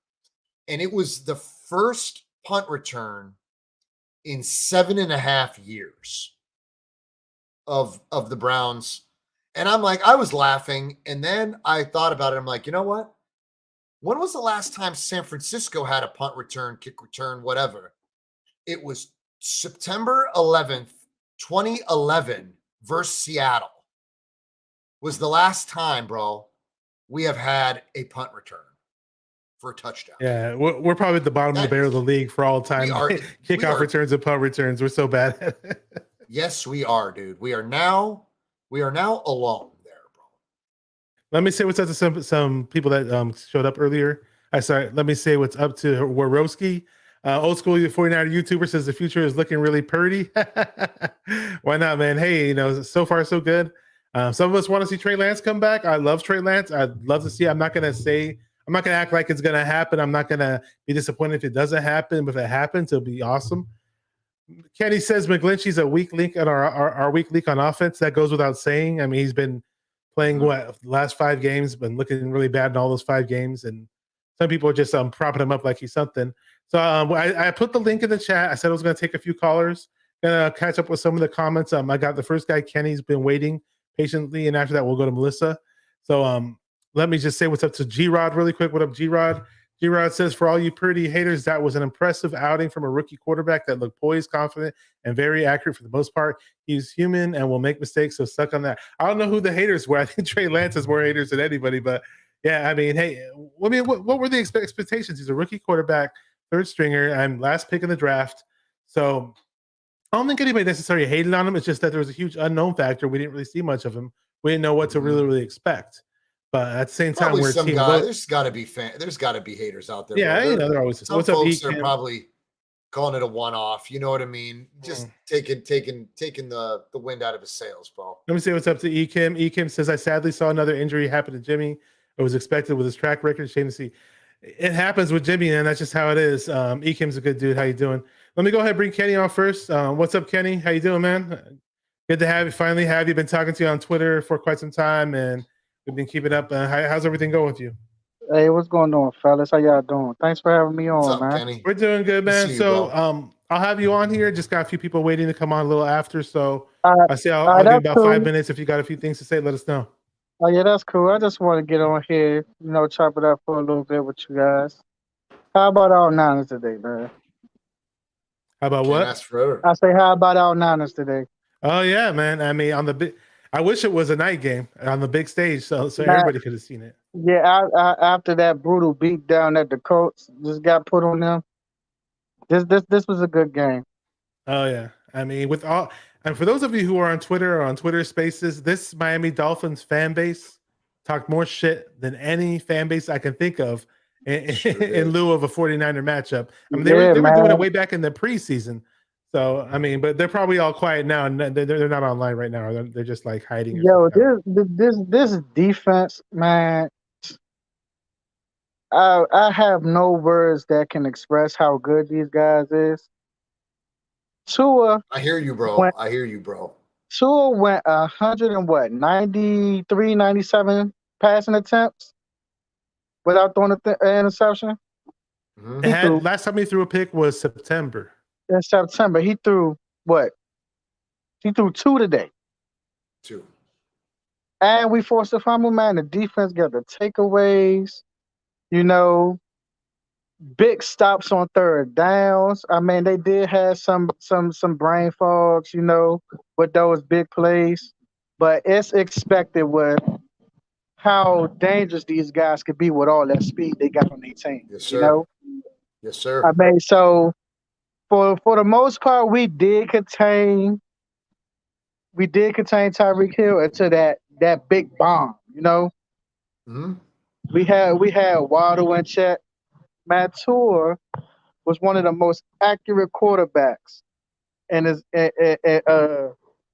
and it was the first punt return in 7.5 years of the Browns. And I'm like, I was laughing. And then I thought about it. I'm like, you know what? When was the last time San Francisco had a punt return, kick return, whatever? It was September 11th, 2011 versus Seattle was the last time, bro, we have had a punt return for a touchdown. Yeah, we're probably at the bottom of the barrel of the league for all time. Kickoff returns and punt returns. We're so bad at it. Yes, we are, dude. We are now alone there, bro. Let me say what's up to some people that showed up earlier. Let me say what's up to Warowski. Old school 49er YouTuber says the future is looking really purdy. Why not, man? Hey, so far so good. Some of us want to see Trey Lance come back. I love Trey Lance. I'd love to see. I'm not going to act like it's going to happen. I'm not going to be disappointed if it doesn't happen. But if it happens, it'll be awesome. Kenny says McGlinchey's a weak link on our weak link on offense. That goes without saying. I mean, he's been playing the last 5 games, been looking really bad in all those 5 games, and some people are just propping him up like he's something. So I put the link in the chat. I said I was going to take a few callers, gonna catch up with some of the comments. I got the first guy. Kenny's been waiting patiently, and after that, we'll go to Melissa. So let me just say what's up to G-Rod really quick. What up, G-Rod? G-Rod says, for all you Purdy haters, that was an impressive outing from a rookie quarterback that looked poised, confident, and very accurate for the most part. He's human and will make mistakes, so suck on that. I don't know who the haters were. I think Trey Lance has more haters than anybody, but yeah, I mean, hey, what were the expectations? He's a rookie quarterback, 3rd stringer, and last pick in the draft. So I don't think anybody necessarily hated on him. It's just that there was a huge unknown factor. We didn't really see much of him. We didn't know what to really expect. But at the same time, we're some guy. There's got to be haters out there. Yeah, there always is. Some folks are probably calling it a one-off. You know what I mean? Just taking the wind out of his sails, bro. Let me say what's up to Ekim. Ekim says, I sadly saw another injury happen to Jimmy. It was expected with his track record. Shame to see. It happens with Jimmy, and that's just how it is. Ekim's a good dude. How you doing? Let me go ahead and bring Kenny on first. What's up, Kenny? How you doing, man? Good to have you. Finally have you. Been talking to you on Twitter for quite some time, and we've been keeping up. How's everything going with you? Hey, what's going on, fellas? How y'all doing? Thanks for having me on, what's up, man. Kenny? We're doing good, man. So I'll have you on here. Just got a few people waiting to come on a little after. So I see I'll give about 5 minutes. If you got a few things to say, let us know. Oh, yeah, that's cool. I just want to get on here, chop it up for a little bit with you guys. How about our Niners today, man? How about what? I say, how about our Niners today? Oh, yeah, man. I mean, I wish it was a night game on the big stage so everybody could have seen it. Yeah, after that brutal beat down that the Colts just got put on them, this was a good game. Oh yeah, I mean, with all, and for those of you who are on Twitter or on Twitter Spaces, this Miami Dolphins fan base talked more shit than any fan base I can think of in lieu of a 49er matchup. I mean, Yeah, they were doing man. it way back in the preseason. So I mean, but they're probably all quiet now, and they're not online right now. Or they're just like hiding or Yo, something. this defense, man. I have no words that can express how good these guys is. Tua I hear you, bro. went I hear you, bro. Tua went 100 and what 93, 97 passing attempts without throwing an interception. Mhm. It He threw had last time he threw a pick was September. in September. He threw what? He threw 2 today. 2. And we forced a fumble, man. The defense got the takeaways, you know, big stops on third downs. I mean, they did have some brain fogs, you know, with those big plays. But it's expected with how dangerous these guys could be with all that speed they got on their team. Yes, You sir. know? Yes, sir. I mean, so for the most part, we did contain Tyreek Hill into that big bomb, you know. Hmm. We had Waddle in check. Matt Tour was one of the most accurate quarterbacks and is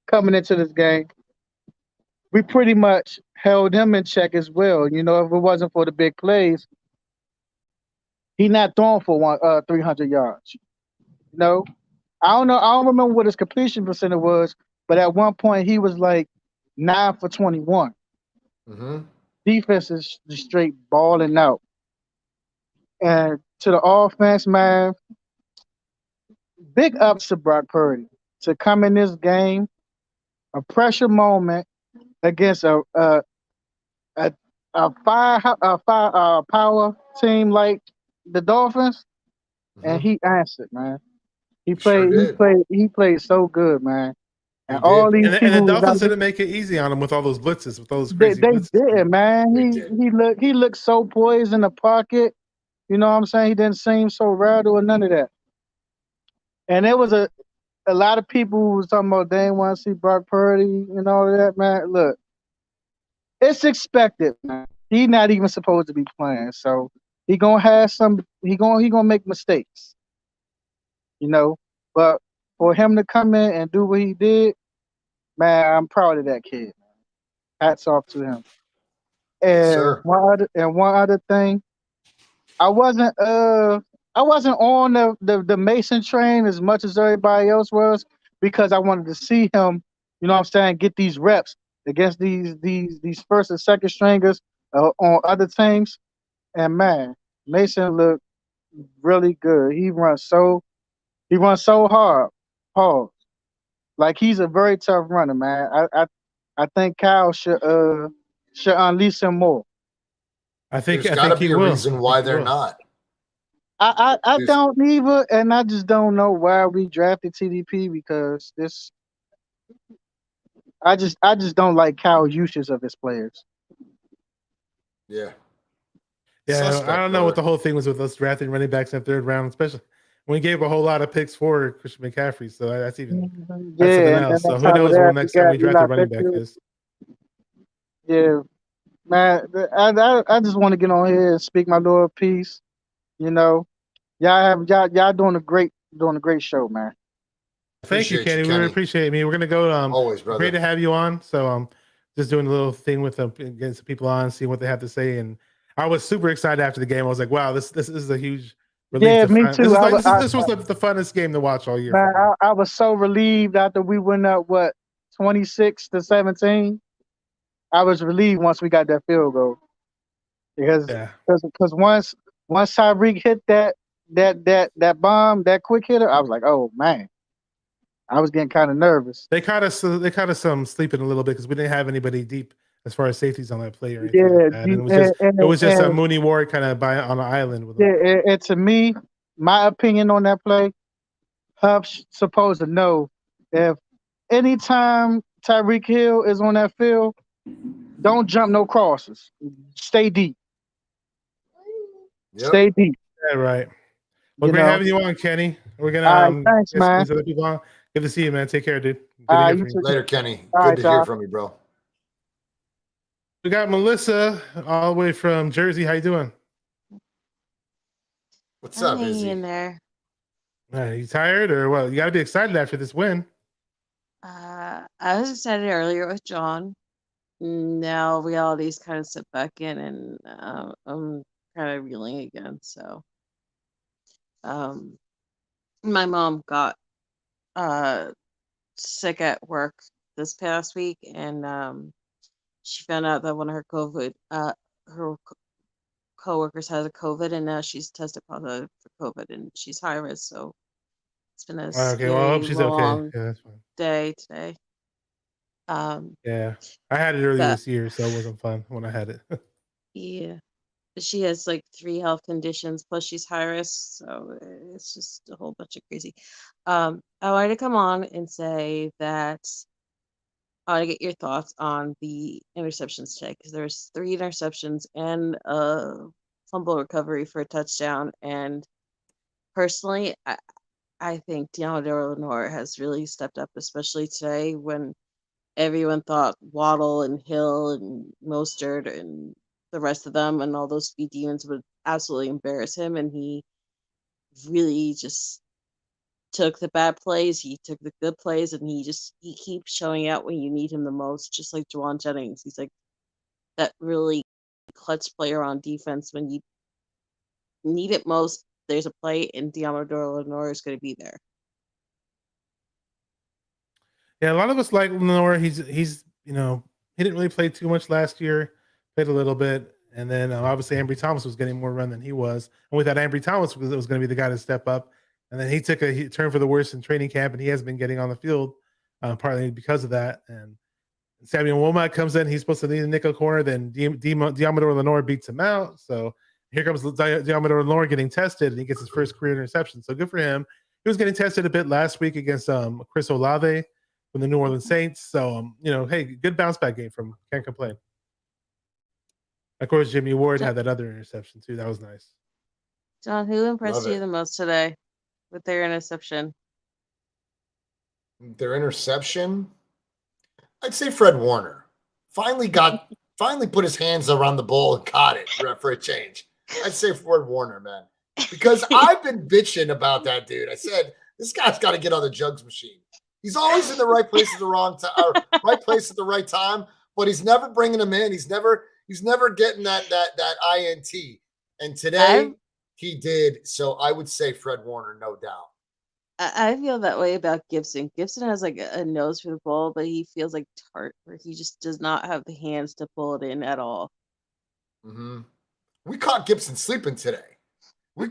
coming into this game. We pretty much held him in check as well. You know, if it wasn't for the big plays, he not throwing for 300 yards. You know, I don't know. I don't remember what his completion percentage was, but at one point he was like 9 for 21. Hmm. Defense is just straight balling out. And to the offense, man, big ups to Brock Purdy to come in this game, a pressure moment against a power team like the Dolphins, and he answered, man. He Sure played he did. played he played so good, man. He And all did. these And people the was Dolphins out there, didn't make it easy on him with all those blitzes, with all those they crazy blitzes. did, man. They He did. he looked so poised in the pocket. You know what I'm saying? He didn't seem so rattled or none of that. And there was a lot of people who was talking about they didn't want to see Brock Purdy and all of that, man. Look, it's expected, man. He not even supposed to be playing, so he gonna have some. He gonna make mistakes, you know. But for him to come in and do what he did, man, I'm proud of that kid. Hats off to him. Yes, And sir. one other thing, I wasn't on the Mason train as much as everybody else was because I wanted to see him, you know what I'm saying, get these reps against these first and second stringers on other teams. And man, Mason looked really good. He runs so hard. Pause. Like he's a very tough runner, man. I think Kyle should unleash him more. There's I got to think he be a will. reason I why think he they're will. not. I There's- don't either, and I just don't know why we drafted TDP because this. I just don't like Kyle's uses of his players. Yeah. Yeah, I Suspect, don't know what brother. the whole thing was with us drafting running backs in the third round, especially when we gave a whole lot of picks for Christian McCaffrey. So that's something Yeah, and else. So on who top of knows that, when next you time got we draft a running back Victor. is. Yeah, man, I just want to get on here and speak my little piece. You know, y'all doing a great show, man. Thank you, Appreciate Kenny. you, We really Kenny. appreciate me. We're gonna go. Always, brother. Great to have you on. So just doing a little thing with them, getting some people on, seeing what they have to say. And I was super excited after the game. I was like, wow, this is a huge relief. Yeah, To me find. too. This was the funnest game to watch all year. Man, I was so relieved after we went up 26-17. I was relieved once we got that field goal because Yeah. once Tyreek hit that bomb, that quick hitter, I was like, oh man, I was getting kind of nervous. They caught us some sleeping a little bit because we didn't have anybody deep as far as safeties on that play or anything like that. And it was just a Mooney Ward kind of on an island with him. Yeah, and to me, my opinion on that play, Huff's supposed to know if anytime Tyreek Hill is on that field, don't jump no crosses. Stay deep. Yep. Stay deep. Yeah, right. Well, You great know? having you on, Kenny. We're gonna All right, thanks, get some of man. these other people on. Good to see you, man. Take care, dude. Good All to right, hear you from you. too. Later, Kenny. All Good right, to hear y'all. from you, bro. We got Melissa all the way from Jersey. How you doing? What's I'm up, hanging Izzy? in there. You tired or what? You got to be excited after this win. I was excited earlier with John. Now reality's kind of set back in, and I'm kind of reeling again. So, my mom got sick at work this past week, and she found out that one of her coworkers has a COVID, and now she's tested positive for COVID, and she's high risk. So it's been a Okay, well, I hope scary, she's okay. long Yeah, that's fine. day today. Yeah, I had it earlier But this year, so it wasn't fun when I had it. yeah, she has like 3 health conditions, plus she's high risk, so it's just a whole bunch of crazy. I wanted to come on and say that I want to get your thoughts on the interceptions today, because there's 3 interceptions and a fumble recovery for a touchdown. And personally, I think Deommodore Lenoir has really stepped up, especially today when everyone thought Waddle and Hill and Mostert and the rest of them and all those speed demons would absolutely embarrass him, and he really just took the bad plays, he took the good plays, and he keeps showing out when you need him the most, just like Juwan Jennings. He's like that really clutch player on defense when you need it most. There's a play, and Deommodore Lenoir is going to be there. Yeah, a lot of us like Lenore. He's he didn't really play too much last year. Played a little bit, and then obviously Ambry Thomas was getting more run than he was, and we thought Ambry Thomas was going to be the guy to step up. And then he took a turn for the worse in training camp, and he hasn't been getting on the field, partly because of that. And Samuel Womack comes in. He's supposed to need a nickel corner. Then Deommodore Lenoir beats him out. So here comes Deommodore Lenoir getting tested, and he gets his first career interception. So good for him. He was getting tested a bit last week against Chris Olave from the New Orleans Saints. So hey, good bounce back game from. Can't complain. Of course, Jimmy Ward had that other interception too. That was nice. John, who impressed Love you it. the most today with their interception? Their interception, I'd say Fred Warner. Finally put his hands around the ball and caught it for a change. I'd say Fred Warner, man. Because I've been bitching about that dude. I said, this guy's got to get on the jugs machine. He's always in the right place at the wrong time, right place at the right time, but he's never bringing him in. He's never getting that INT. And today he did. So I would say Fred Warner, no doubt. I feel that way about Gibson. Gibson has like a nose for the ball, but he feels like tart, where he just does not have the hands to pull it in at all. Mm-hmm. We caught Gibson sleeping today. There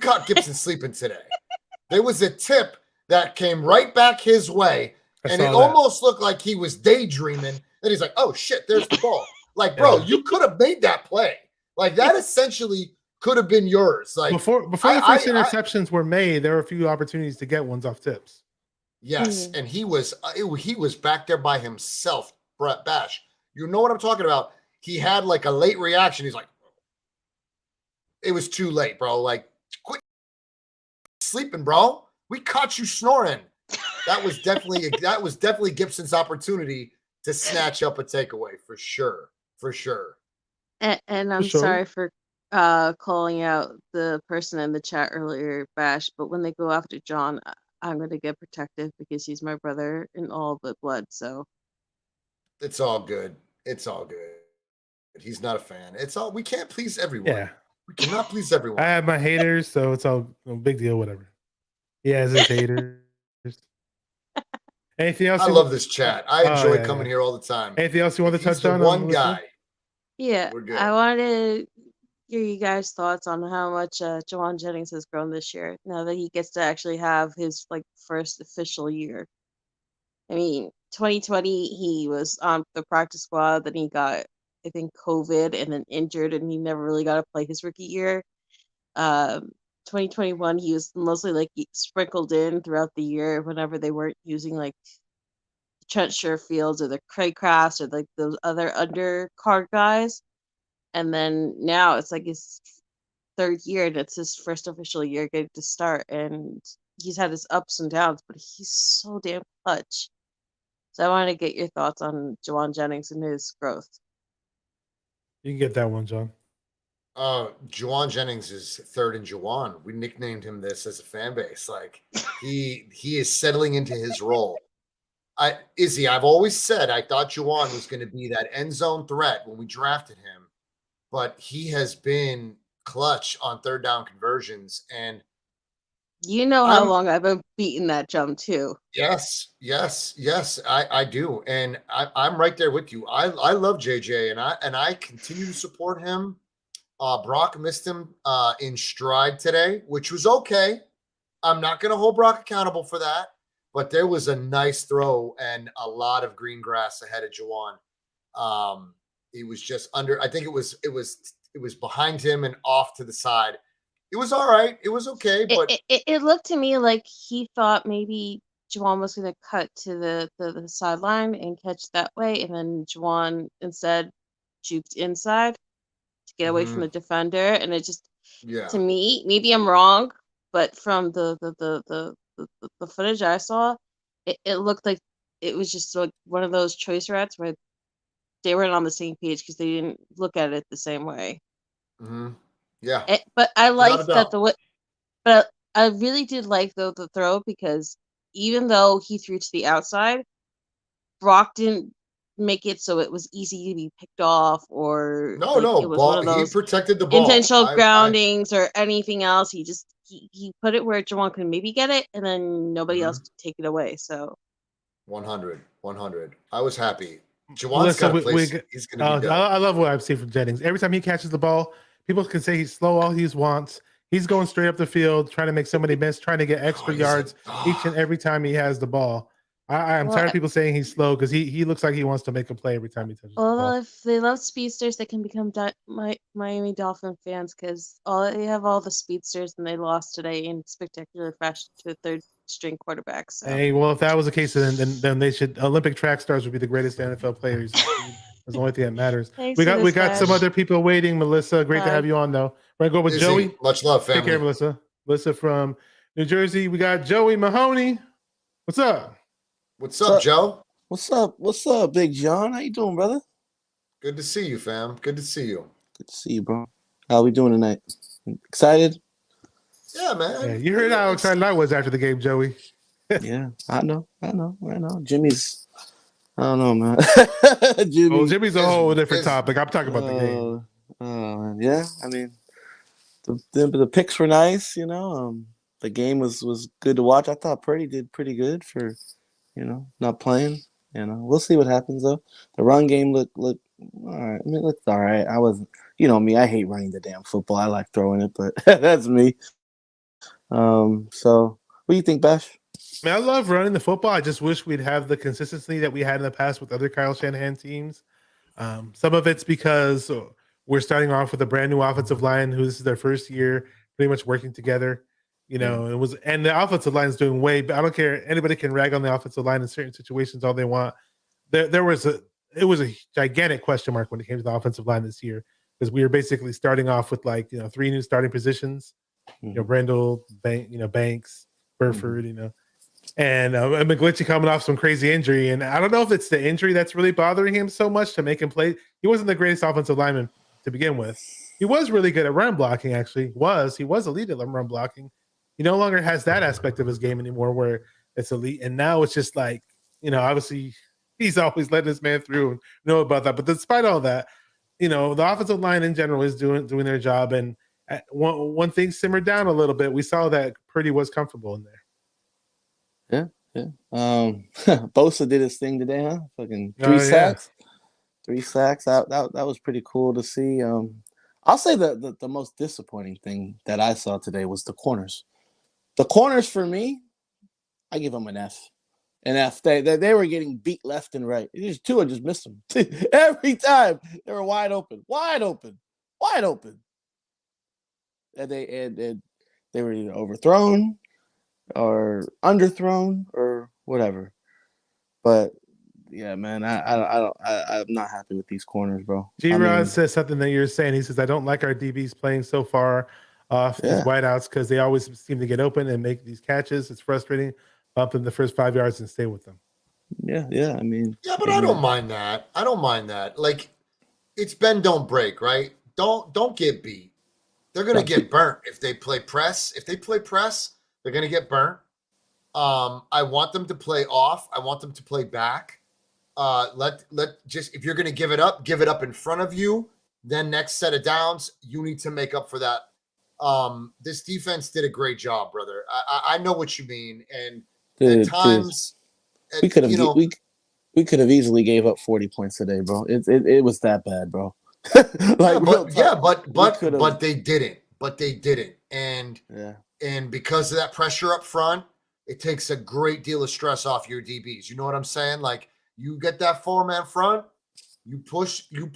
was a tip that came right back his way, and it almost looked like he was daydreaming. And he's like, "Oh shit, there's the ball!" Like, bro, you could have made that play. Like that essentially could have been yours. Like before the first interceptions were made, there were a few opportunities to get ones off tips. Yes, and he was back there by himself, Brett Bash. You know what I'm talking about? He had like a late reaction. He's like, it was too late, bro. Like, quit sleeping, bro. We caught you snoring. That was definitely Gibson's opportunity to snatch up a takeaway for sure. And I'm sorry for calling out the person in the chat earlier, Bash, but when they go after John, I'm going to get protective because he's my brother in all but blood. So it's all good. He's not a fan. We can't please everyone. Yeah. We cannot please everyone. I have my haters, so it's all no big deal, whatever. He has his haters. Anything else? I love this chat. I enjoy coming here all the time. Anything else you want to touch on? One guy. Yeah, I wanted to hear you guys' thoughts on how much Juwan Jennings has grown this year. Now that he gets to actually have his first official year. I mean, 2020 he was on the practice squad. Then he got, I think, COVID and then injured, and he never really got to play his rookie year. 2021 he was mostly sprinkled in throughout the year whenever they weren't using Trent Sherfields or the Craig Crafts or those other undercard guys. And then now it's his third year and it's his first official year getting to start. And he's had his ups and downs, but he's so damn clutch. So I wanted to get your thoughts on Jawan Jennings and his growth. You can get that one, John. Juwan Jennings is third in Juwan. We nicknamed him this as a fan base. Like he is settling into his role. I've always said I thought Juwan was going to be that end zone threat when we drafted him, but he has been clutch on third down conversions. And you know how long I've been beating that drum too. Yes, I do, and I'm right there with you. I love JJ, and I continue to support him. Brock missed him in stride today, which was okay. I'm not going to hold Brock accountable for that, but there was a nice throw and a lot of green grass ahead of Juwan. He was just under. I think it was behind him and off to the side. It was all right. It was okay, but it looked to me like he thought maybe Juwan was going to cut to the sideline and catch that way, and then Juwan instead juked inside to get away from the defender, and it just to me, maybe I'm wrong, but from the footage I saw, it looked like it was just like one of those choice rats where they weren't on the same page because they didn't look at it the same way. Mm-hmm. Yeah, but I liked that but I really did like the throw because even though he threw to the outside, Brock didn't make it so it was easy to be picked off or it was one of those he protected the ball, intentional groundings or anything else. He just he put it where Juwan could maybe get it, and then nobody else could take it away. So 100. I was happy. Juwan's got a place. He's going to be done. I love what I've seen from Jennings. Every time he catches the ball, people can say he's slow all he wants. He's going straight up the field, trying to make somebody miss, trying to get extra yards each and every time he has the ball. I'm tired of people saying he's slow because he looks like he wants to make a play every time he touches the ball. Well, if they love speedsters, they can become Miami Dolphin fans because they have all the speedsters, and they lost today in spectacular fashion to a third-string quarterback. So. Hey, well, if that was the case, then they should Olympic track stars would be the greatest NFL players. That's the only thing that matters. We got some other people waiting. Melissa, great to have you on though. We're gonna go with Joey. Much love, family. Take care, Melissa. Melissa from New Jersey. We got Joey Mahoney. What's up? What's up, Joe? What's up, Big John? How you doing, brother? Good to see you, fam. Good to see you. Good to see you, bro. How we doing tonight? Excited? Yeah, man. Yeah, you heard how excited I was after the game, Joey. Yeah, I know. Jimmy's, I don't know, man. Jimmy's a whole different topic. I'm talking about the game. Yeah, I mean, the picks were nice, you know. The game was good to watch. I thought Purdy did pretty good for, not playing. We'll see what happens though. The run game looked all right. I mean, it looked all right. I wasn't, me. I hate running the damn football. I like throwing it, but that's me. So what do you think, Bash? Man, I love running the football. I just wish we'd have the consistency that we had in the past with other Kyle Shanahan teams. Some of it's because we're starting off with a brand new offensive line who this is their first year pretty much working together. And the offensive line is doing I don't care. Anybody can rag on the offensive line in certain situations all they want. It was a gigantic question mark when it came to the offensive line this year because we were basically starting off with 3 new starting positions. Brendel, Banks, Burford, and McGlinchey coming off some crazy injury. And I don't know if it's the injury that's really bothering him so much to make him play. He wasn't the greatest offensive lineman to begin with. He was really good at run blocking, actually. He was elite at run blocking. He no longer has that aspect of his game anymore where it's elite. And now it's just obviously he's always letting his man through and know about that. But despite all that, the offensive line in general is doing their job. And one thing simmered down a little bit. We saw that Purdy was comfortable in there. Yeah. Bosa did his thing today, huh? Fucking 3 sacks. 3 sacks. That was pretty cool to see. I'll say the most disappointing thing that I saw today was the corners. The corners for me, I give them an F. An F. They were getting beat left and right. Tua just missed them every time. They were wide open. And they were either overthrown or underthrown or whatever. But yeah, man, I'm not happy with these corners, bro. G-Rod says something that you're saying. He says, I don't like our DBs playing so far. off these wideouts because they always seem to get open and make these catches. It's frustrating. Bump them the first 5 yards and stay with them. Yeah. I mean, yeah, but I don't mind that. I don't mind that. Like, it's bend don't break, right? Don't get beat. They're gonna get burnt if they play press. If they play press, they're gonna get burnt. I want them to play off. I want them to play back. If you're gonna give it up in front of you. Then next set of downs, you need to make up for that. This defense did a great job, brother. I know what you mean, and at times we could have we could have easily gave up 40 points today, bro. It was that bad, bro. But they didn't. But they didn't, and because of that pressure up front, it takes a great deal of stress off your DBs. You know what I'm saying? Like, you get that 4-man front. You push, and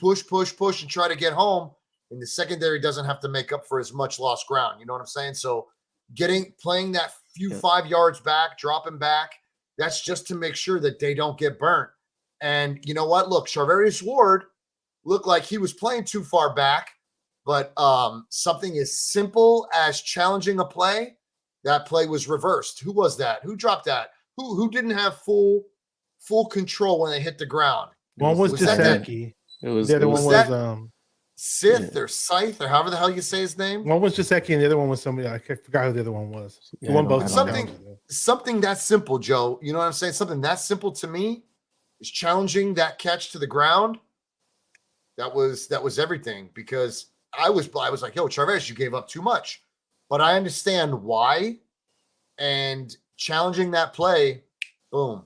try to get home, and the secondary doesn't have to make up for as much lost ground. You know what I'm saying? So playing that few 5 yards back, dropping back, that's just to make sure that they don't get burnt. And you know what? Look, Charvarius Ward looked like he was playing too far back, but something as simple as challenging a play, that play was reversed. Who was that? Who dropped that? Who didn't have full control when they hit the ground? One was Jaceki. The other one was Sith or Scythe or however the hell you say his name. One was Jaceki and the other one was somebody. I forgot who the other one was. Yeah, one both something that simple, Joe. You know what I'm saying? Something that simple to me is challenging that catch to the ground. That was everything, because I was like, yo, Charvarius, you gave up too much. But I understand why, and challenging that play, boom.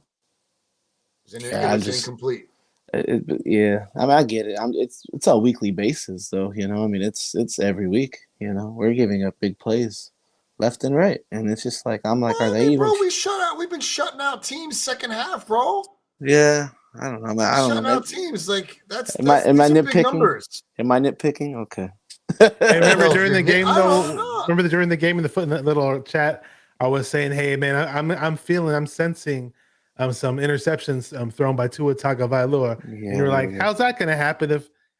It was incomplete. I mean, I get it. It's a weekly basis, though. You know, I mean, it's every week. You know, we're giving up big plays left and right, and it's just like are they even? Bro, we've been shutting out teams second half, bro. Yeah, I don't know. I don't shutting know. out teams that's am I nitpicking? Big numbers. Am I nitpicking? Okay. Hey, remember during the game though? Remember during the game in that little chat, I was saying, "Hey, man, I'm sensing." Some interceptions thrown by Tua Tagovailoa, and you're like, "How's that going to happen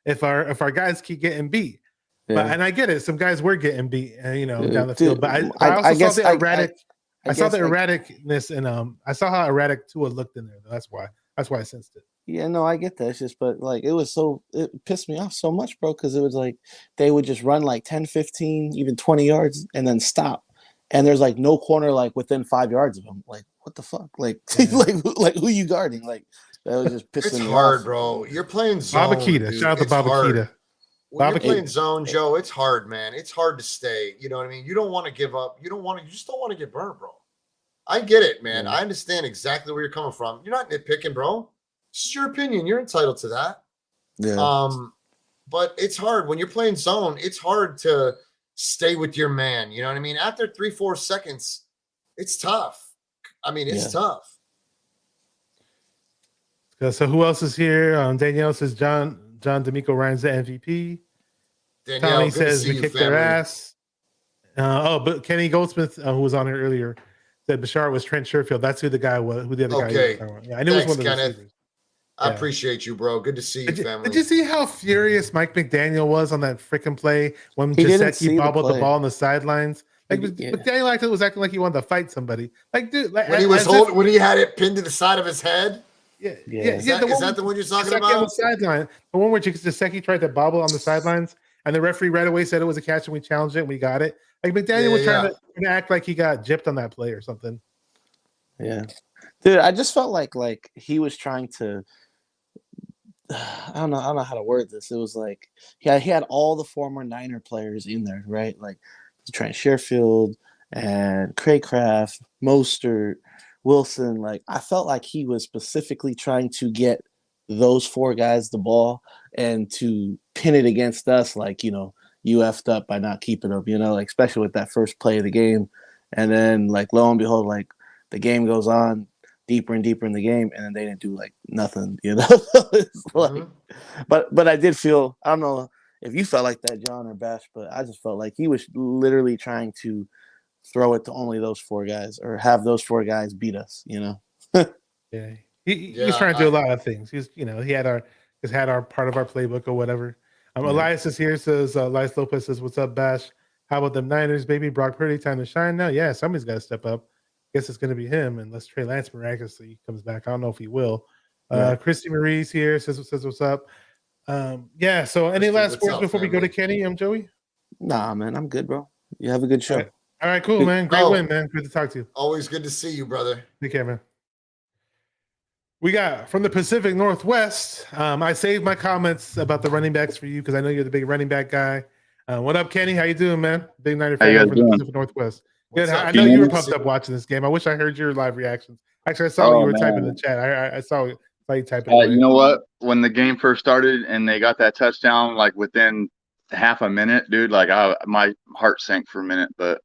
if our guys keep getting beat?" But and I get it, some guys were getting beat, down the field. But I also saw the erratic. I saw the erraticness, and I saw how erratic Tua looked in there. That's why I sensed it. Yeah, no, I get that. It's just, but like, it pissed me off so much, bro, because it was like they would just run like 10, 15, even 20 yards and then stop. And there's like no corner like within 5 yards of him. Like, what the fuck? Like, like who you guarding? Like, that was just pissing me off. It's hard, bro. You're playing zone. Babakita. Shout out to Babakita. When you're playing zone, Joe, it's hard, man. It's hard to stay. You know what I mean? You don't want to give up. You just don't want to get burned, bro. I get it, man. I understand exactly where you're coming from. You're not nitpicking, bro. This is your opinion. You're entitled to that. Yeah. But it's hard when you're playing zone. It's hard to stay with your man. You know what I mean? After 3-4 seconds, it's tough. I mean, it's tough. So who else is here? Danielle says John D'Amico Ryan's the MVP. Danielle, Tommy says we kicked their ass. But Kenny Goldsmith, who was on here earlier, said Bashar was Trent Sherfield. That's who the guy was. Who the other guy was. Yeah, I knew it was one of the receivers. I appreciate you, bro. Good to see you, family. Did you see how furious Mike McDaniel was on that freaking play when Gesicki bobbled the ball on the sidelines? Like, McDaniel was acting like he wanted to fight somebody. Like, dude, like when he had it pinned to the side of his head. Yeah. Is that the one you're talking about? On the sideline, the one where Gesicki tried to bobble on the sidelines, and the referee right away said it was a catch, and we challenged it, and we got it. Like, McDaniel was trying to act like he got gypped on that play or something. Yeah, dude, I just felt like he was trying to. I don't know how to word this. It was like he had all the former Niner players in there, right? Like Trent Sherfield and Craycraft, Mostert, Wilson. Like, I felt like he was specifically trying to get those four guys the ball and to pin it against us, like, you effed up by not keeping up, like, especially with that first play of the game. And then, like, lo and behold, like, the game goes on deeper and deeper in the game, and then they didn't do like nothing, It's like, but I did feel, I don't know if you felt like that, John or Bash, but I just felt like he was literally trying to throw it to only those four guys or have those four guys beat us, Yeah, he was trying to do a lot of things. He's, he had our part of our playbook or whatever. Elias is here, says Elias Lopez says, "What's up, Bash? How about them Niners, baby? Brock Purdy, time to shine now. Yeah, somebody's got to step up. Guess it's going to be him, unless Trey Lance miraculously comes back. I don't know if he will. Right. Christy Marie's here. Says what's up. Yeah. So, any Christy, last what's words up, before we go to family? Kenny? Joey. Nah, man, I'm good, bro. You have a good show. All right, cool, man. Great win, man. Good to talk to you. Always good to see you, brother. Take care, man. We got from the Pacific Northwest. I saved my comments about the running backs for you because I know you're the big running back guy. What up, Kenny? How you doing, man? Big Niner fan from the Pacific Northwest. Good. What's up, I know you were Kenny? pumped up watching this game. I wish I heard your live reactions. Actually, I saw what you were typing in the chat. I saw you typing away. You know what? When the game first started and they got that touchdown, like within half a minute, dude, like my heart sank for a minute. But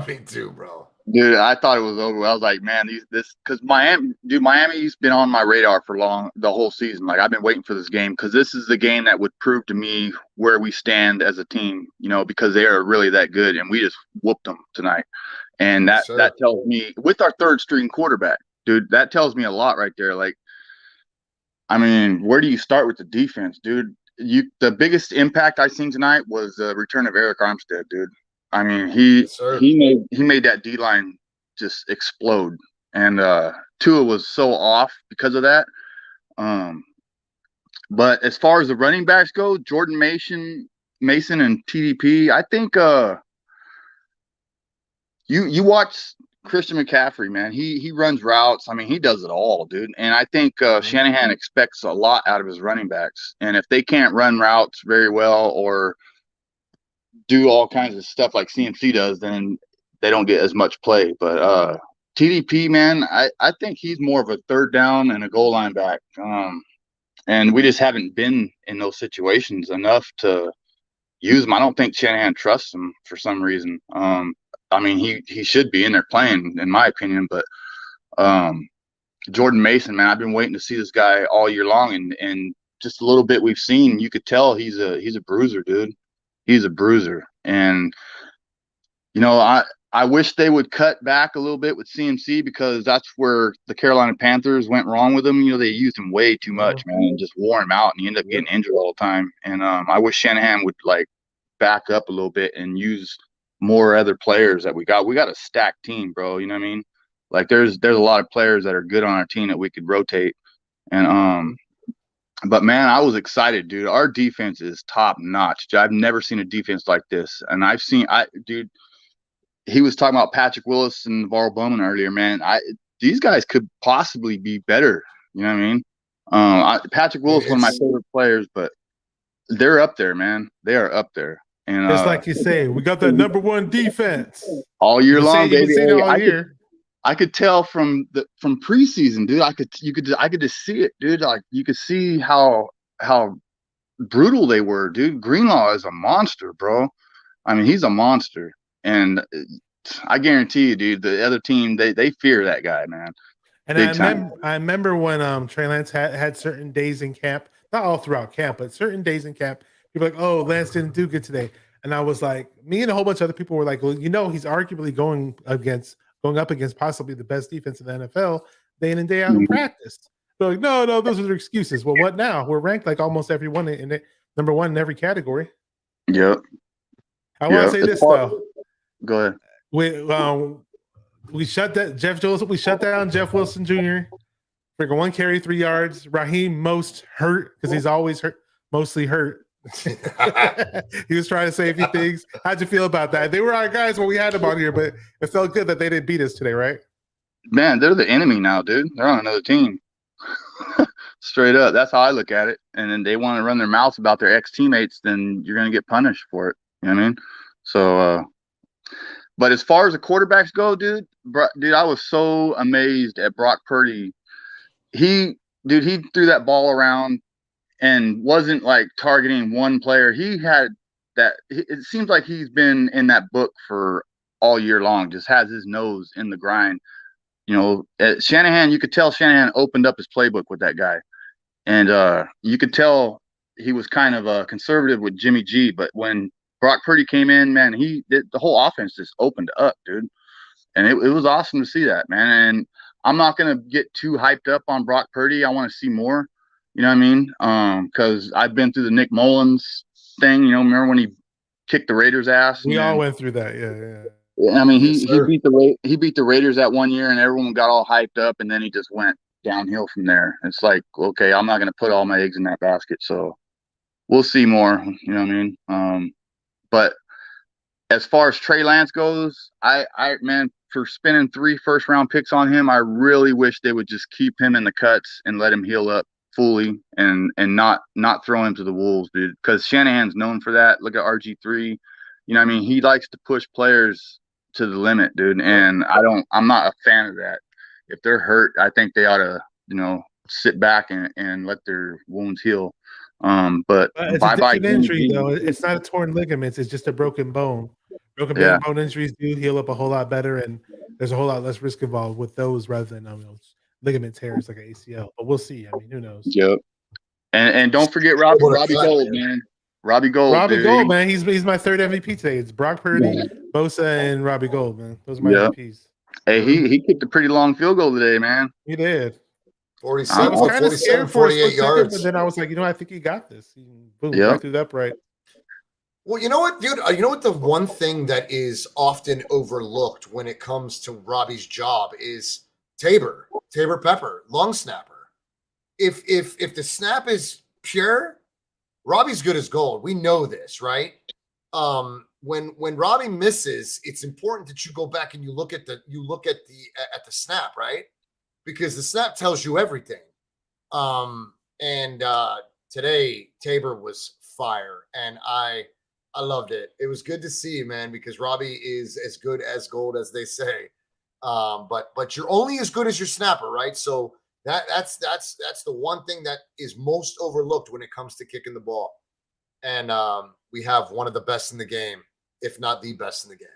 me too, bro. Dude, I thought it was over. I was like, man, because Miami's been on my radar for the whole season. Like, I've been waiting for this game because this is the game that would prove to me where we stand as a team, because they are really that good, and we just whooped them tonight. And that tells me, with our third string quarterback, dude, that tells me a lot right there. Like, I mean, where do you start with the defense, dude? The biggest impact I seen tonight was the return of Eric Armstead, dude. I mean, he made that D line just explode, and Tua was so off because of that. But as far as the running backs go, Jordan Mason, and TDP, I think you watch Christian McCaffrey, man. He runs routes. I mean, he does it all, dude. And I think Shanahan expects a lot out of his running backs, and if they can't run routes very well or do all kinds of stuff like CMC does, then they don't get as much play. But TDP, man, I think he's more of a third down and a goal line back. And we just haven't been in those situations enough to use him. I don't think Shanahan trusts him for some reason. I mean, he should be in there playing, in my opinion. But Jordan Mason, man, I've been waiting to see this guy all year long, and just a little bit we've seen, you could tell he's a bruiser, dude. He's a bruiser. And, I wish they would cut back a little bit with CMC, because that's where the Carolina Panthers went wrong with him. They used him way too much, man, and just wore him out, and he ended up getting injured all the time. And I wish Shanahan would, like, back up a little bit and use more other players that we got. We got a stacked team, bro. You know what I mean? Like, there's a lot of players that are good on our team that we could rotate. And but, man, I was excited, dude. Our defense is top notch. I've never seen a defense like this. And dude, he was talking about Patrick Willis and Navarro Bowman earlier, man. These guys could possibly be better. You know what I mean? Patrick Willis is one of my favorite players, but they're up there, man. They are up there. And just like you say, we got the number one defense all year long, baby. All year. I could tell from preseason, dude. I could just see it, dude. Like, you could see how brutal they were, dude. Greenlaw is a monster, bro. I mean, he's a monster, and I guarantee you, dude, the other team they fear that guy, man. And I remember when Trey Lance had certain days in camp, not all throughout camp, but certain days in camp. People were like, oh, Lance didn't do good today, and I was like, me and a whole bunch of other people were like, well, he's arguably going up against possibly the best defense in the NFL day in and day out in practice. They're like, no, those are their excuses. Well, what now? We're ranked like almost everyone in number one in every category. Yep. I want to say this though. Go ahead. We shut that We shut down Jeff Wilson Jr. Freaking 1 carry, 3 yards. Raheem most hurt because he's always hurt, mostly hurt. He was trying to say a few things. How'd you feel about that? They were our guys when we had them on here, but it felt good that they didn't beat us today, right? Man, they're the enemy now, dude. They're on another team. Straight up. That's how I look at it. And then they want to run their mouths about their ex-teammates, then you're going to get punished for it. You know what I mean? So, but as far as the quarterbacks go, dude, I was so amazed at Brock Purdy. He threw that ball around and wasn't like targeting one player. He had that. It seems like he's been in that book for all year long, just has his nose in the grind. Shanahan, you could tell Shanahan opened up his playbook with that guy. And you could tell he was kind of conservative with Jimmy G. But when Brock Purdy came in, man, the whole offense just opened up, dude. And it was awesome to see that, man. And I'm not going to get too hyped up on Brock Purdy. I want to see more. You know what I mean? Because I've been through the Nick Mullins thing. Remember when he kicked the Raiders' ass. We and all then- went through that. Yeah. I mean, Yes, he sir. beat the Raiders that one year, and everyone got all hyped up, and then he just went downhill from there. It's like, okay, I'm not going to put all my eggs in that basket. So we'll see more. You know what I mean? But as far as Trey Lance goes, I man, for spending 3 first-round picks on him, I really wish they would just keep him in the cuts and let him heal up fully and not throw him to the wolves, dude. Because Shanahan's known for that. Look at RG3. You know what I mean? He likes to push players to the limit, dude. And I'm not a fan of that. If they're hurt, I think they ought to, sit back and let their wounds heal. But It's a different injury, though. It's not a torn ligaments. It's just a broken bone. Broken bone injuries do heal up a whole lot better, and there's a whole lot less risk involved with those rather than ligament tears like an ACL. But we'll see. I mean, who knows? Yep. And don't forget Robbie Gold, man. Robbie Gold, man. He's my third MVP today. It's Brock Purdy, Bosa, and Robbie Gold, man. Those are my MVPs. Hey, he kicked a pretty long field goal today, man. He did. 47, I was kind of scared for 48 yards. but then I was like, I think he got this. Boom, right through the upright. Well, you know what, dude? You know what? The one thing that is often overlooked when it comes to Robbie's job is Tabor Pepper, long snapper. If the snap is pure, Robbie's good as gold. We know this, right? When Robbie misses, it's important that you go back and you look at the snap, right? Because the snap tells you everything. Today Tabor was fire, and I loved it. It was good to see, man, because Robbie is as good as gold, as they say. But you're only as good as your snapper, right? So that's the one thing that is most overlooked when it comes to kicking the ball. And we have one of the best in the game, if not the best in the game.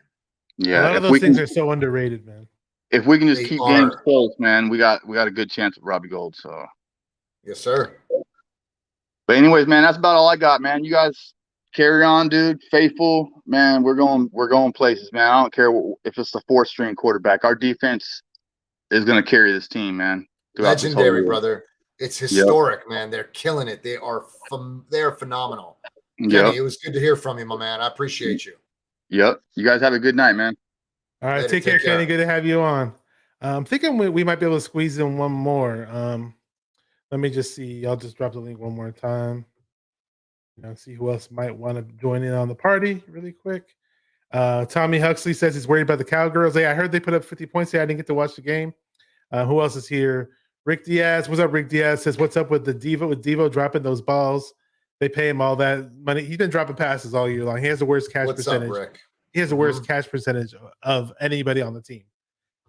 Yeah, a lot of those things are so underrated, man. If we can just keep games close, man, we got a good chance of Robbie Gold. So, yes, sir. But anyways, man, that's about all I got, man. You guys carry on, dude. Faithful, man. We're going places, man. I don't care if it's the 4th string quarterback. Our defense is going to carry this team, man. Legendary, brother. It's historic, man. They're killing it. They are phenomenal. Kenny, it was good to hear from you, my man. I appreciate you. Yep. You guys have a good night, man. All right, take care, Kenny. Good to have you on. I'm thinking we might be able to squeeze in one more. Let me just see. I'll just drop the link one more time. See who else might want to join in on the party really quick. Tommy Huxley says he's worried about the Cowgirls. Hey, I heard they put up 50 points. I didn't get to watch the game. Who else is here? Rick Diaz. What's up, Rick Diaz? Says, what's up with Devo dropping those balls? They pay him all that money. He's been dropping passes all year long. He has the worst catch percentage. What's up, Rick? He has the worst catch percentage of anybody on the team.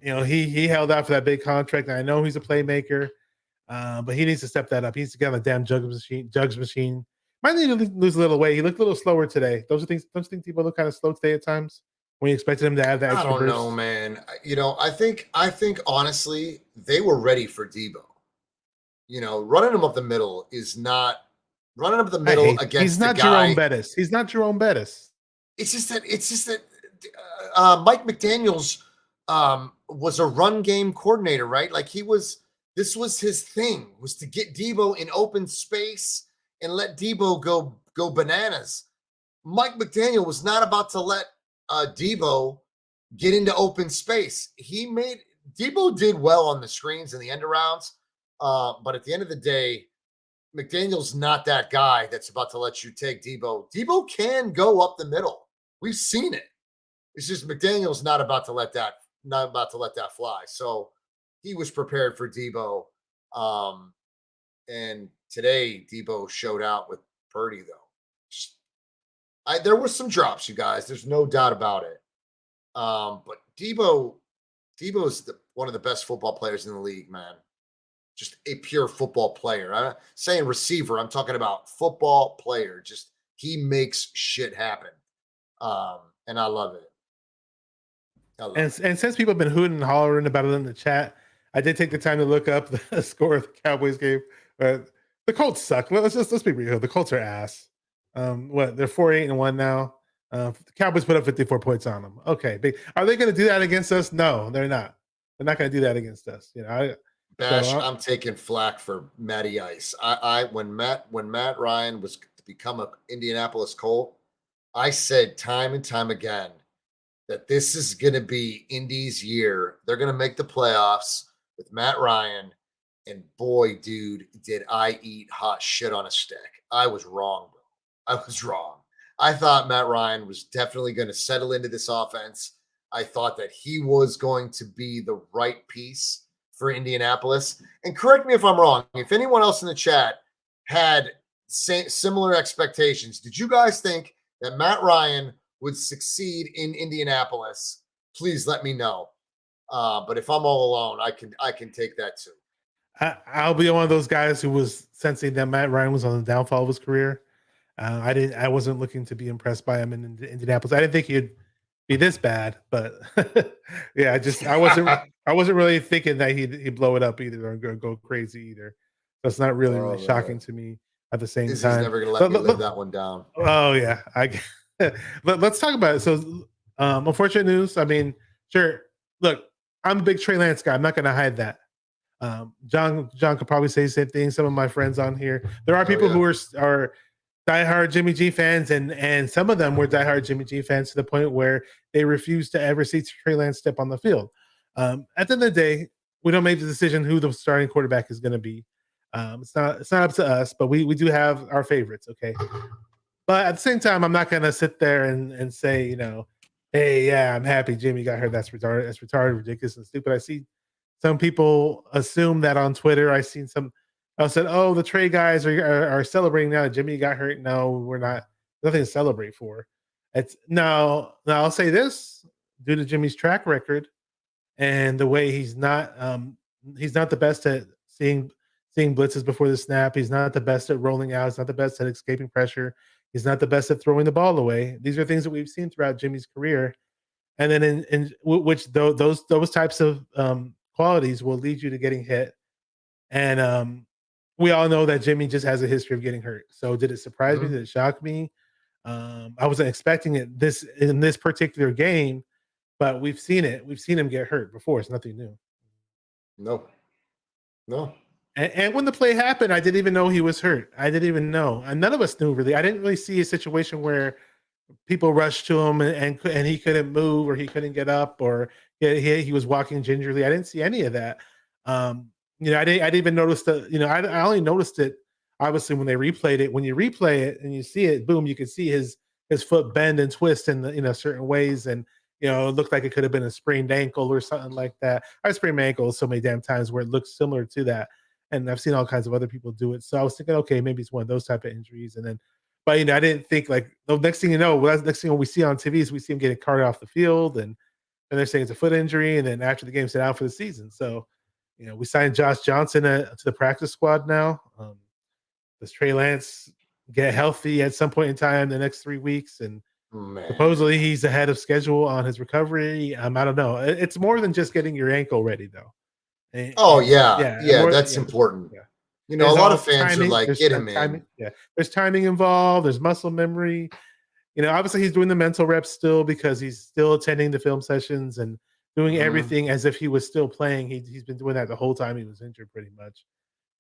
He held out for that big contract. And I know he's a playmaker, but he needs to step that up. He needs to get on the damn jugs machine. Might need to lose a little weight. He looked a little slower today. Those are things. Don't you think people look kind of slow today at times when you expected him to have that extra I don't know, man. I think honestly they were ready for Debo. Running him up the middle is not running up the middle against. He's not Jerome Bettis. He's not Jerome Bettis. It's just that Mike McDaniels was a run game coordinator, right? Like this was his thing, was to get Debo in open space and let Debo go bananas. Mike McDaniel was not about to let Debo get into open space. Debo did well on the screens and the end arounds, but at the end of the day, McDaniel's not that guy that's about to let you take Debo. Debo can go up the middle. We've seen it. It's just McDaniel's not about to let that fly. So he was prepared for Debo. And today Debo showed out with Purdy, though. There were some drops, you guys. There's no doubt about it. But Debo's one of the best football players in the league, man. Just a pure football player. I'm not saying receiver. I'm talking about football player. Just he makes shit happen. And I love it. And since people have been hooting and hollering about it in the chat, I did take the time to look up the score of the Cowboys game. The Colts suck. Let's be real. The Colts are ass. They're 4-8-1 now. The Cowboys put up 54 points on them. Okay, are they going to do that against us? No, they're not. They're not going to do that against us. I'm taking flack for Matty Ice. When Matt Ryan was to become an Indianapolis Colt, I said time and time again that this is going to be Indy's year. They're going to make the playoffs with Matt Ryan. And boy, dude, did I eat hot shit on a stick. I was wrong, bro. I was wrong. I thought Matt Ryan was definitely going to settle into this offense. I thought that he was going to be the right piece for Indianapolis. And correct me if I'm wrong. If anyone else in the chat had similar expectations, did you guys think that Matt Ryan would succeed in Indianapolis? Please let me know. But if I'm all alone, I can take that too. I'll be one of those guys who was sensing that Matt Ryan was on the downfall of his career. I wasn't looking to be impressed by him in Indianapolis. I didn't think he'd be this bad, but yeah, I wasn't really thinking that he'd blow it up either or go crazy either. That's not really shocking to me at the same time. He's never gonna let me live that one down. Oh yeah, let's talk about it. So, unfortunate news. I mean, sure. Look, I'm a big Trey Lance guy. I'm not going to hide that. John could probably say the same thing. Some of my friends on here, there are people who are diehard Jimmy G fans, and some of them were diehard Jimmy G fans to the point where they refuse to ever see Trey Lance step on the field. At the end of the day, we don't make the decision who the starting quarterback is going to be. It's not up to us, but we do have our favorites. Okay. But at the same time, I'm not going to sit there and say, hey, yeah, I'm happy Jimmy got hurt. That's retarded. That's retarded, ridiculous, and stupid. I see some people assume that on Twitter. I seen some. I said, oh, the Trey guys are celebrating now that Jimmy got hurt. No, we're not. Nothing to celebrate for. It's now I'll say this: due to Jimmy's track record and the way he's not the best at seeing blitzes before the snap. He's not the best at rolling out. He's not the best at escaping pressure. He's not the best at throwing the ball away. These are things that we've seen throughout Jimmy's career, and then in which those types of qualities will lead you to getting hit. And we all know that Jimmy just has a history of getting hurt. So did it surprise me? Did it shock me? I wasn't expecting it in this particular game, but we've seen it. We've seen him get hurt before. It's nothing new. No. And when the play happened, I didn't even know he was hurt. I didn't even know. And none of us knew really. I didn't really see a situation where people rushed to him and he couldn't move or he couldn't get up or he was walking gingerly. I didn't see any of that. I didn't even notice I only noticed it obviously when they replayed it. When you replay it and you see it, boom, you can see his foot bend and twist in certain ways. And, it looked like it could have been a sprained ankle or something like that. I sprained my ankle so many damn times where it looks similar to that. And I've seen all kinds of other people do it. So I was thinking, okay, maybe it's one of those type of injuries. And then, but I didn't think the next thing next thing we see on TV is we see him getting carted off the field, and they're saying it's a foot injury. And then after the game, sit out for the season. So, we signed Josh Johnson to the practice squad now. Does Trey Lance get healthy at some point in time the next 3 weeks? And supposedly he's ahead of schedule on his recovery. I don't know. It's more than just getting your ankle ready, though. That's important. Yeah. A lot of fans are like, get him in. Yeah, there's timing involved. There's muscle memory. Obviously he's doing the mental reps still because he's still attending the film sessions and doing everything as if he was still playing. He's been doing that the whole time he was injured, pretty much,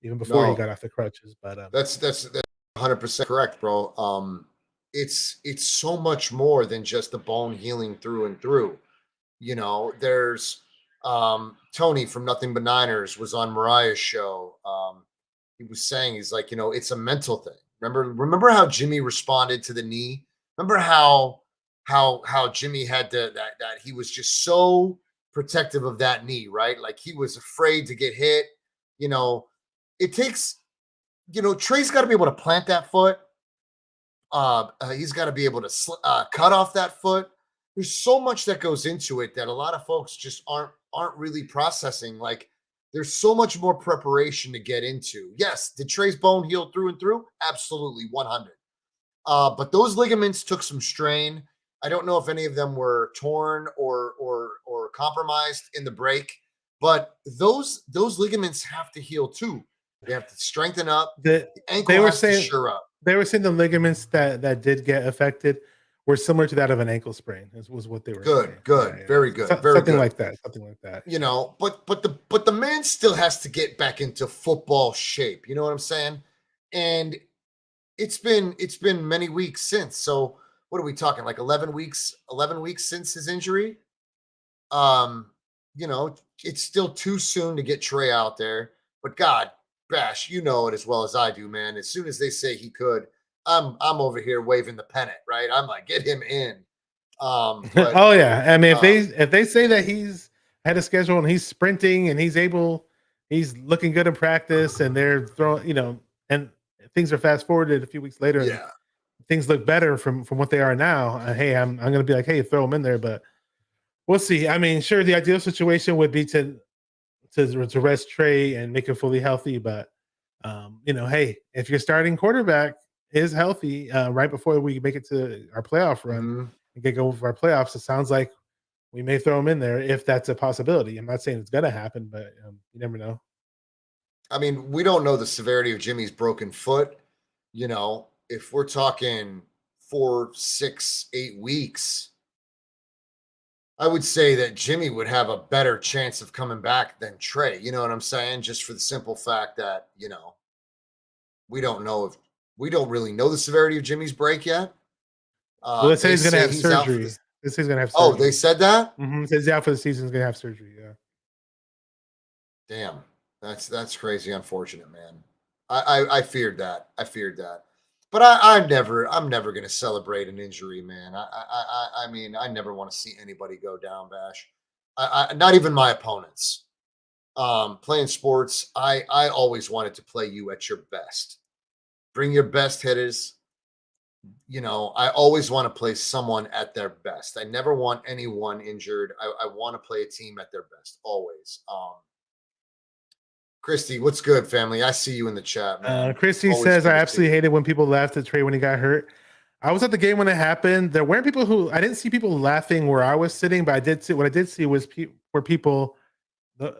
even before he got off the crutches. But that's 100% correct, bro. It's so much more than just the bone healing through and through. There's Tony from Nothing But Niners was on Mariah's show. He was saying, he's like, it's a mental thing. Remember how Jimmy responded to the knee? Remember how Jimmy had that he was just so protective of that knee, right? Like he was afraid to get hit. It takes, Trey's got to be able to plant that foot. He's got to be able to cut off that foot. There's so much that goes into it that a lot of folks just aren't really processing. Like there's so much more preparation to get into. Yes, did Trey's bone heal through and through? Absolutely, 100. But those ligaments took some strain. I don't know if any of them were torn or compromised in the break, but those ligaments have to heal too. They have to strengthen up. The ankle has to sure up. They were saying the ligaments that did get affected were similar to that of an ankle sprain. Was what they were saying. Good, very good, very something good. like that. Something like that. But the man still has to get back into football shape. You know what I'm saying? And it's been many weeks since. So what are we talking? Like 11 weeks since his injury. It's still too soon to get Trey out there. But God, Bash, you know it as well as I do, man. As soon as they say he could, I'm over here waving the pennant, right? I'm like, get him in. But oh yeah, I mean, if they say that he's had a schedule and he's sprinting and he's looking good in practice, and they're throwing, and things are fast forwarded a few weeks later, and things look better from what they are now. Hey, I'm going to be like, hey, throw him in there, but we'll see. I mean, sure, the ideal situation would be to rest Trey and make him fully healthy, but hey, if your starting quarterback is healthy right before we make it to our playoff run and get going for our playoffs, it sounds like we may throw him in there if that's a possibility. I'm not saying it's going to happen, but you never know. I mean, we don't know the severity of Jimmy's broken foot. If we're talking 4, 6, 8 weeks, I would say that Jimmy would have a better chance of coming back than Trey. You know what I'm saying? Just for the simple fact that, we don't really know the severity of Jimmy's break yet. Well, let's say he's going to have surgery. This he's going to have surgery. Oh, they said that? Mm-hmm. Says he's out for the season. He's going to have surgery. Yeah. Damn. That's crazy. Unfortunate, man. I feared that. But I'm never going to celebrate an injury, man. I mean, I never want to see anybody go down, Bash. Not even my opponents. Playing sports, I always wanted to play you at your best. Bring your best hitters. I always want to play someone at their best. I never want anyone injured. I want to play a team at their best, always. Christy, what's good, family? I see you in the chat, man. Christy says, I absolutely hated when people laughed at Trey when he got hurt. I was at the game when it happened. There weren't people I didn't see people laughing where I was sitting, but what I did see was where people,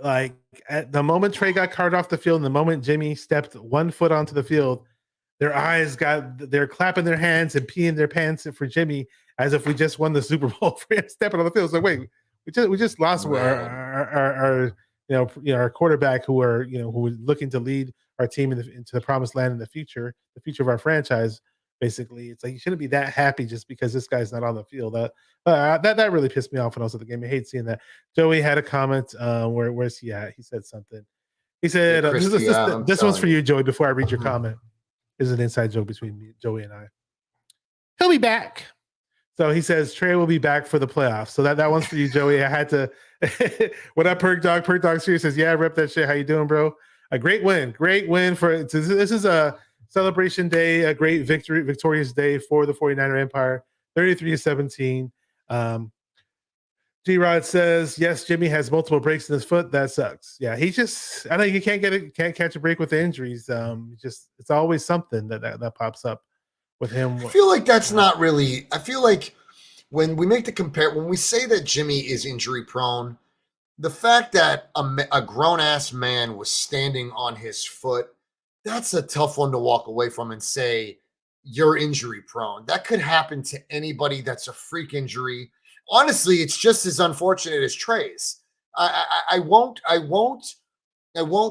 like, at the moment Trey got carted off the field and the moment Jimmy stepped 1 foot onto the field, they're clapping their hands and peeing their pants for Jimmy as if we just won the Super Bowl for him stepping on the field. So wait, we just lost our quarterback who was looking to lead our team into the promised land in the future of our franchise. Basically, it's like you shouldn't be that happy just because this guy's not on the field. That really pissed me off when I was at the game. I hate seeing that. Joey had a comment. Where's he at? He said something. He said, "This one's for you, Joey." Before I read your comment, this is an inside joke between Joey and I. He'll be back. So he says Trey will be back for the playoffs. So that one's for you, Joey. I had to. What up, Perk Dog? Perk Dog Series says, "Yeah, rep that shit. How you doing, bro? A great win for. This is a celebration day, a great victorious day for the 49er Empire. 33-17. G-Rod says, yes, Jimmy has multiple breaks in his foot. That sucks. Yeah, I know you can't catch a break with the injuries. It's always something that pops up with him. I feel like that's not really. I feel like when we make when we say that Jimmy is injury prone, the fact that a grown ass man was standing on his foot, that's a tough one to walk away from and say you're injury prone. That could happen to anybody that's a freak injury. Honestly, it's just as unfortunate as Trey's. I won't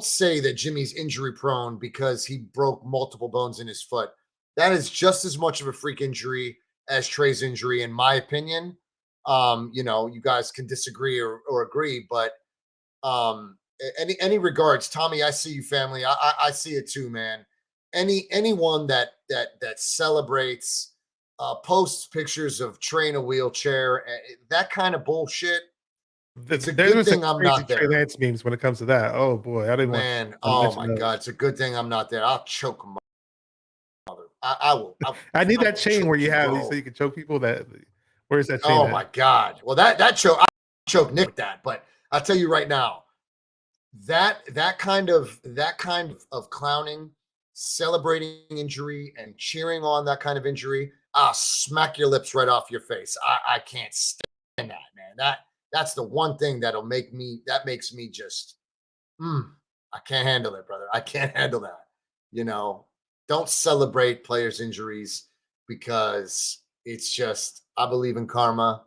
say that Jimmy's injury prone because he broke multiple bones in his foot. That is just as much of a freak injury as Trey's injury, in my opinion. You guys can disagree or agree, but any regards, Tommy, I see you, family. I see it too, man. Anyone that celebrates, posts pictures of Trey in a wheelchair, that kind of bullshit. It's a good thing I'm not there. Trey Lance memes when it comes to that. Oh boy, I didn't man. Oh my god, it's a good thing I'm not there. I'll choke him. I will. I need that chain where you have so you can choke people. Where's that chain? Oh my god. Well, that choke. I choke Nick with that, but I'll tell you right now, that kind of clowning, celebrating injury, and cheering on that kind of injury, I'll smack your lips right off your face. I can't stand that, man. That's the one thing that makes me just, I can't handle it, brother. I can't handle that. Don't celebrate players' injuries because it's just, I believe in karma.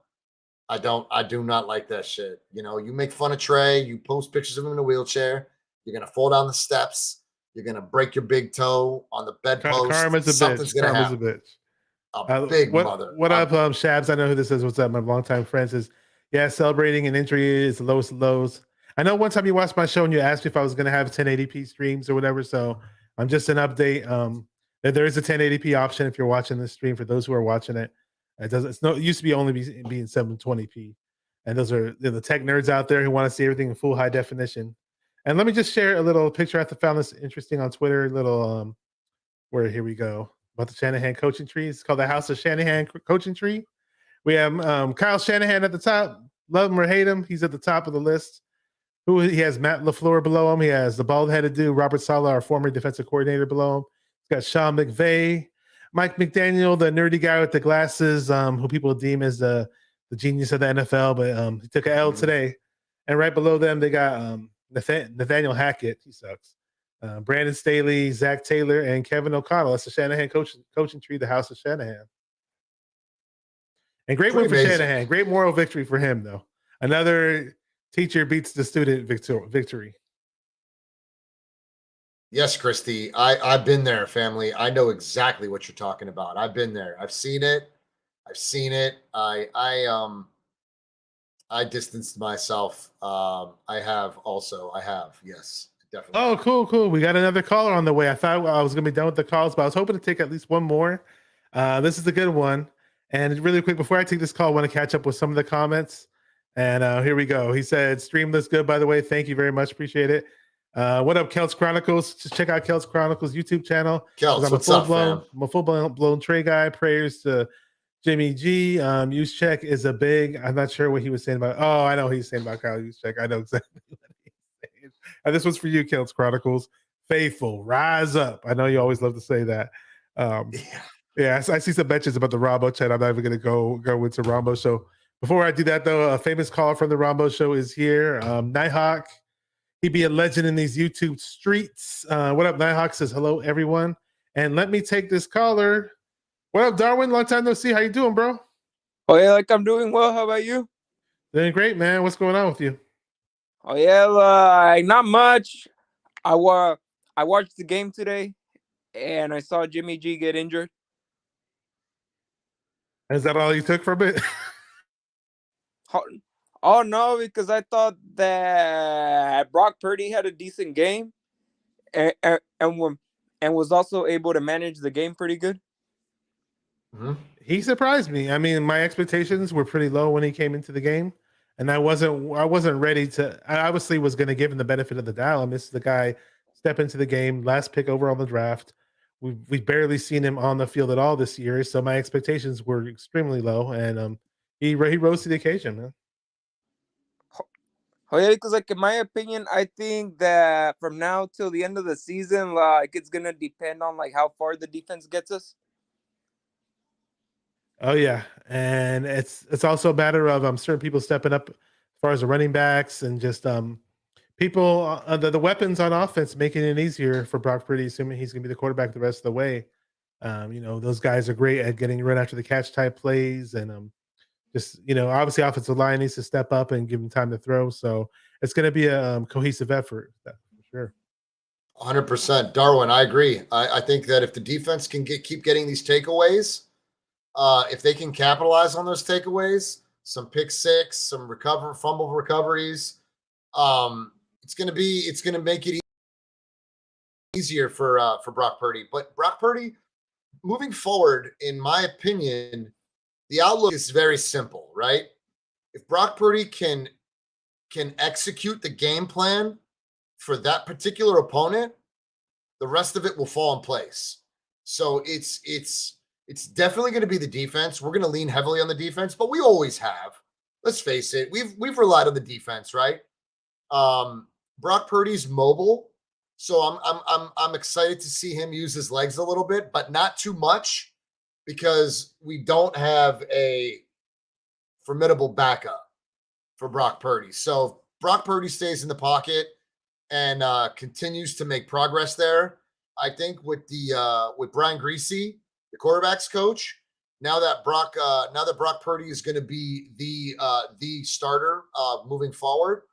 I do not like that shit. You make fun of Trey, you post pictures of him in a wheelchair, you're going to fall down the steps, you're going to break your big toe on the bedpost. Karma's a bitch. Something's going to happen. Karma's a bitch. a big mother. What up, Shabs? I know who this is. What's up? My longtime friend says, yeah, celebrating an injury is the lowest of lows. I know one time you watched my show and you asked me if I was going to have 1080p streams or whatever. So I'm just an update. That there is a 1080p option if you're watching this stream. For those who are watching it, it used to be only being 720p. And those are the tech nerds out there who want to see everything in full high definition. And let me just share a little picture. I found this interesting on Twitter. Here we go. About the Shanahan coaching tree. It's called the House of Shanahan coaching tree. We have Kyle Shanahan at the top. Love him or hate him, he's at the top of the list. He has Matt LaFleur below him. He has the bald-headed dude, Robert Saleh, our former defensive coordinator, below him. He's got Sean McVay, Mike McDaniel, the nerdy guy with the glasses, who people deem as the genius of the NFL, but he took an L today. And right below them, they got Nathaniel Hackett. He sucks. Brandon Staley, Zach Taylor, and Kevin O'Connell. That's the Shanahan coaching tree, the House of Shanahan. And great win for Shanahan. Great moral victory for him, though. Another teacher beats the student victory. Yes, Christy. I've been there, family. I know exactly what you're talking about. I've been there. I've seen it. I distanced myself. I have. Yes, definitely. Oh, cool. We got another caller on the way. I thought I was going to be done with the calls, but I was hoping to take at least one more. This is a good one. And really quick, before I take this call, I want to catch up with some of the comments. And here we go. He said, stream looks good, by the way. Thank you very much. Appreciate it. What up, Kelts Chronicles? Just check out Kelts Chronicles YouTube channel. Kelts, what's up, fam? I'm a full-blown Trey guy. Prayers to Jimmy G. Juszczyk is a big. I'm not sure what he was saying about. Oh, I know what he's saying about Kyle Juszczyk. I know exactly what he's saying. And this was for you, Kelts Chronicles. Faithful, rise up. I know you always love to say that. Yeah, I see some mentions about the Rombo chat. I'm not even going to go into Rombo. So before I do that, though, a famous caller from the Rombo show is here. Nighthawk. He'd be a legend in these YouTube streets. What up, Nighthawk? Says hello, everyone. And let me take this caller. What up, Darwin? Long time no see. How you doing, bro? Oh, yeah, like I'm doing well. How about you? Doing great, man. What's going on with you? Oh, yeah, not much. I watched the game today, and I saw Jimmy G get injured. Is that all you took from it? Oh, no, because I thought that Brock Purdy had a decent game and was also able to manage the game pretty good. Mm-hmm. He surprised me. I mean, my expectations were pretty low when he came into the game, and I wasn't ready to. I obviously was going to give him the benefit of the doubt. And this is the guy step into the game, last pick over on the draft. We've barely seen him on the field at all this year, so my expectations were extremely low, and he rose to the occasion, man. Oh yeah, because in my opinion, I think that from now till the end of the season, it's gonna depend on how far the defense gets us. Oh yeah, and it's also a matter of certain people stepping up as far as the running backs and just people the weapons on offense, making it easier for Brock Purdy, assuming he's gonna be the quarterback the rest of the way. Those guys are great at getting run after the catch type plays, and obviously offensive line needs to step up and give him time to throw. So it's going to be a cohesive effort for sure. 100%. Darwin, I agree. I think that if the defense can keep getting these takeaways, if they can capitalize on those takeaways, some pick six, some fumble recoveries, it's going to make it easier for Brock Purdy. But Brock Purdy, moving forward, in my opinion, the outlook is very simple, right? If Brock Purdy can execute the game plan for that particular opponent, the rest of it will fall in place. So it's definitely going to be the defense. We're going to lean heavily on the defense, but we always have. Let's face it, we've relied on the defense, right? Brock Purdy's mobile, so I'm excited to see him use his legs a little bit, but not too much, because we don't have a formidable backup for Brock Purdy. So if Brock Purdy stays in the pocket and continues to make progress there, I think with Brian Greasy, the quarterback's coach, now that Brock Purdy is going to be the starter moving forward,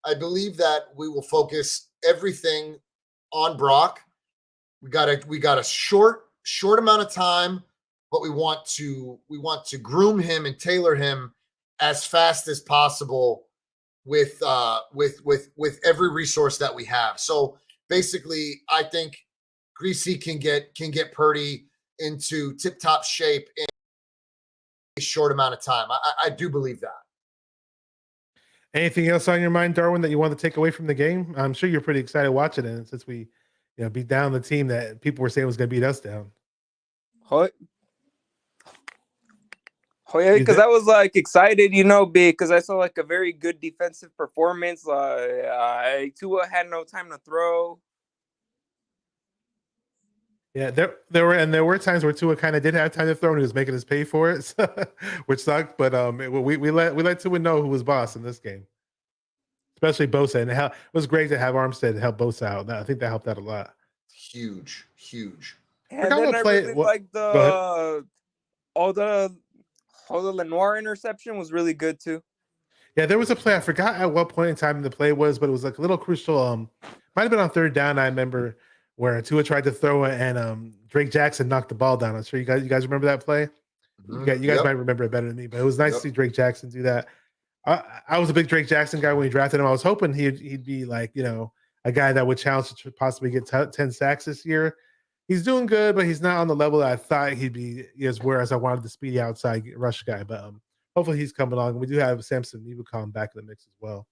I believe that we will focus everything on Brock. We got a short amount of time but we want to groom him and tailor him as fast as possible with every resource that we have. So basically, I think Greasy can get Purdy into tip-top shape in a short amount of time. I do believe that. Anything else on your mind, Darwin, that you want to take away from the game? I'm sure you're pretty excited watching it since we, beat down the team that people were saying was going to beat us down. Oh yeah, because I was like excited, because I saw like a very good defensive performance. Tua had no time to throw. Yeah, there were times where Tua kind of did have time to throw and he was making us pay for it, which sucked. But we let Tua know who was boss in this game, especially Bosa, and it was great to have Armstead help Bosa out. I think that helped out a lot. Huge. And then I really liked all the Lenoir interception was really good too. Yeah, there was a play. I forgot at what point in time the play was, but it was like a little crucial. Might have been on third down. I remember where Tua tried to throw it and Drake Jackson knocked the ball down. I'm sure you guys remember that play. Mm-hmm. You guys might remember it better than me, but it was nice to see Drake Jackson do that. I was a big Drake Jackson guy when we drafted him. I was hoping he'd be like a guy that would challenge to possibly get 10 sacks this year. He's doing good, but he's not on the level that I thought he'd be. Whereas I wanted the speedy outside rush guy, but hopefully he's coming along. We do have Samson Ebukam back in the mix as well.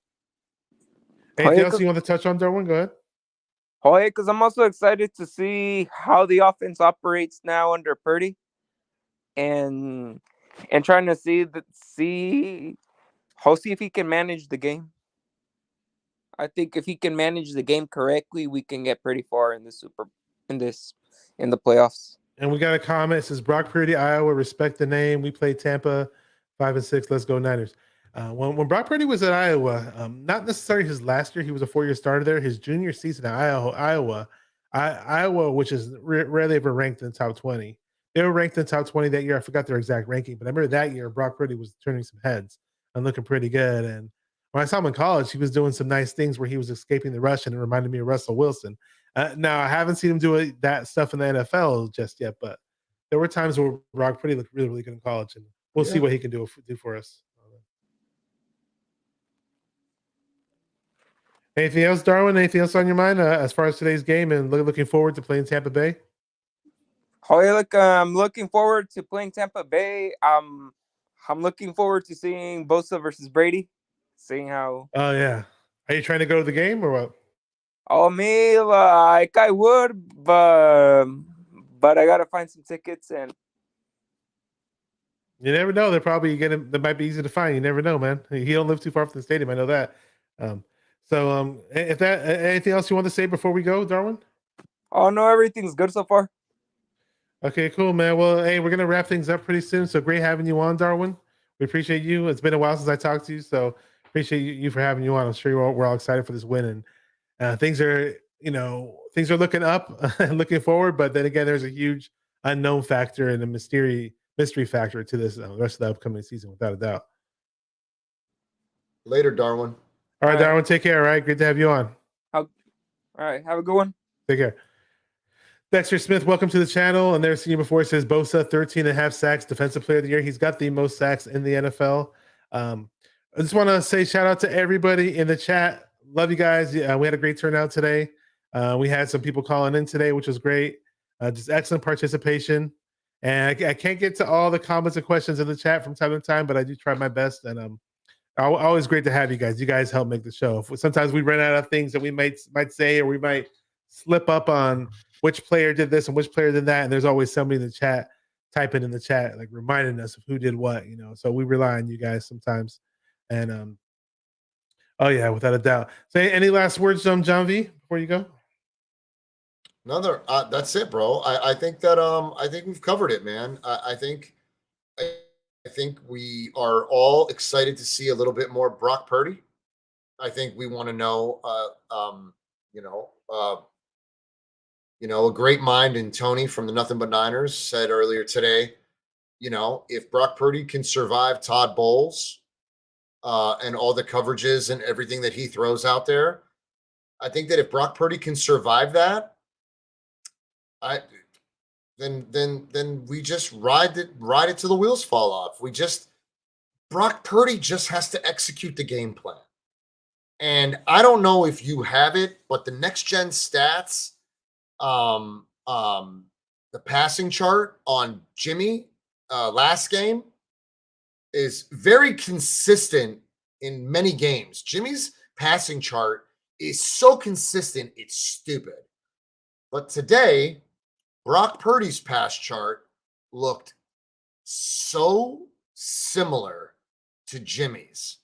Anything else you want to touch on, Darwin? Go ahead. Oh yeah, because I'm also excited to see how the offense operates now under Purdy, and trying to see if he can manage the game. I think if he can manage the game correctly, we can get pretty far in the playoffs. And we got a comment. It says Brock Purdy, Iowa, respect the name. We play Tampa 5-6. Let's go Niners. When Brock Purdy was at Iowa, not necessarily his last year, he was a 4-year starter there. His junior season at Iowa, which is rarely ever ranked in the top 20. They were ranked in the top 20 that year. I forgot their exact ranking, but I remember that year Brock Purdy was turning some heads and looking pretty good. And when I saw him in college, he was doing some nice things where he was escaping the rush, and it reminded me of Russell Wilson. Now, I haven't seen him do that stuff in the NFL just yet, but there were times where Brock Purdy looked really, really good in college, and we'll see what he can do for us. Anything else, Darwin? Anything else on your mind as far as today's game and looking forward to playing Tampa Bay? Oh, yeah, I'm looking forward to playing Tampa Bay. I'm looking forward to seeing Bosa versus Brady, seeing how. Oh, yeah. Are you trying to go to the game or what? Oh, me, like I would, but I gotta find some tickets and. You never know. They might be easy to find. You never know, man. He don't live too far from the stadium. I know that. If anything else you want to say before we go, Darwin? Oh no, everything's good so far. Okay, cool, man. Well, hey, we're gonna wrap things up pretty soon. So great having you on, Darwin. We appreciate you. It's been a while since I talked to you, so appreciate you for having you on. I'm sure we're all excited for this win, and things are looking up and looking forward. But then again, there's a huge unknown factor and a mystery factor to this rest of the upcoming season, without a doubt. Later, Darwin. All right, Darwin, take care. All right, good to have you on. All right, have a good one. Take care. Dexter Smith, welcome to the channel. And there's seen you before. It says Bosa, 13.5 sacks, defensive player of the year. He's got the most sacks in the NFL. I just want to say shout out to everybody in the chat. Love you guys. We had a great turnout today. We had some people calling in today, which was great. Just excellent participation. And I can't get to all the comments and questions in the chat from time to time, but I do try my best. And always great to have you guys. You guys help make the show. Sometimes we run out of things that we might say, or we might slip up on which player did this and which player did that. And there's always somebody in the chat typing in the chat, like reminding us of who did what, So we rely on you guys sometimes. And oh yeah, without a doubt. So any last words, John V, before you go? That's it, bro. I think that I think we've covered it, man. I think we are all excited to see a little bit more Brock Purdy. I think we want to know, a great mind in Tony from the Nothing But Niners said earlier today, if Brock Purdy can survive Todd Bowles and all the coverages and everything that he throws out there, I think that if Brock Purdy can survive that, then we just ride it till the wheels fall off. Brock Purdy just has to execute the game plan. And I don't know if you have it, but the next gen stats, the passing chart on Jimmy last game is very consistent in many games. Jimmy's passing chart is so consistent, it's stupid. But today, Brock Purdy's pass chart looked so similar to Jimmy's.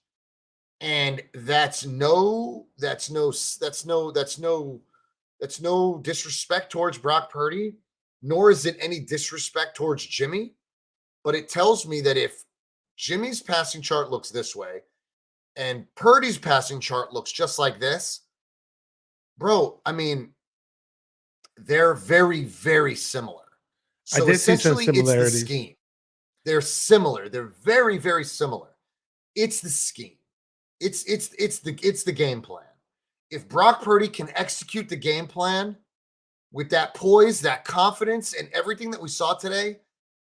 And that's no disrespect towards Brock Purdy, nor is it any disrespect towards Jimmy. But it tells me that if Jimmy's passing chart looks this way and Purdy's passing chart looks just like this, bro, I mean, they're very, very similar. So essentially, it's the scheme. They're similar. They're very, very similar. It's the scheme. It's the game plan. If Brock Purdy can execute the game plan with that poise, that confidence, and everything that we saw today,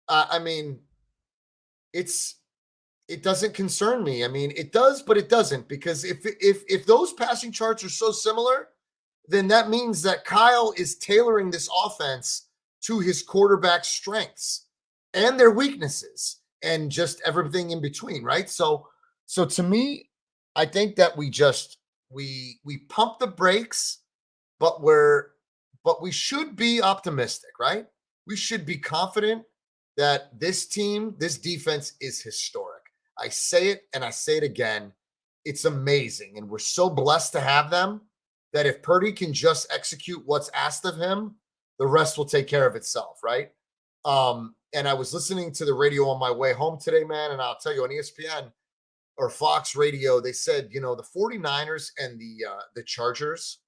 I mean, it doesn't concern me. I mean, it does, but it doesn't, because if those passing charts are so similar, then that means that Kyle is tailoring this offense to his quarterback's strengths and their weaknesses and just everything in between, right? So to me, I think that we pump the brakes, but we should be optimistic, right? We should be confident that this team, this defense is historic. I say it and I say it again. It's amazing. And we're so blessed to have them that if Purdy can just execute what's asked of him, the rest will take care of itself, right? And I was listening to the radio on my way home today, man, and I'll tell you, on ESPN or Fox Radio, they said, the 49ers and the Chargers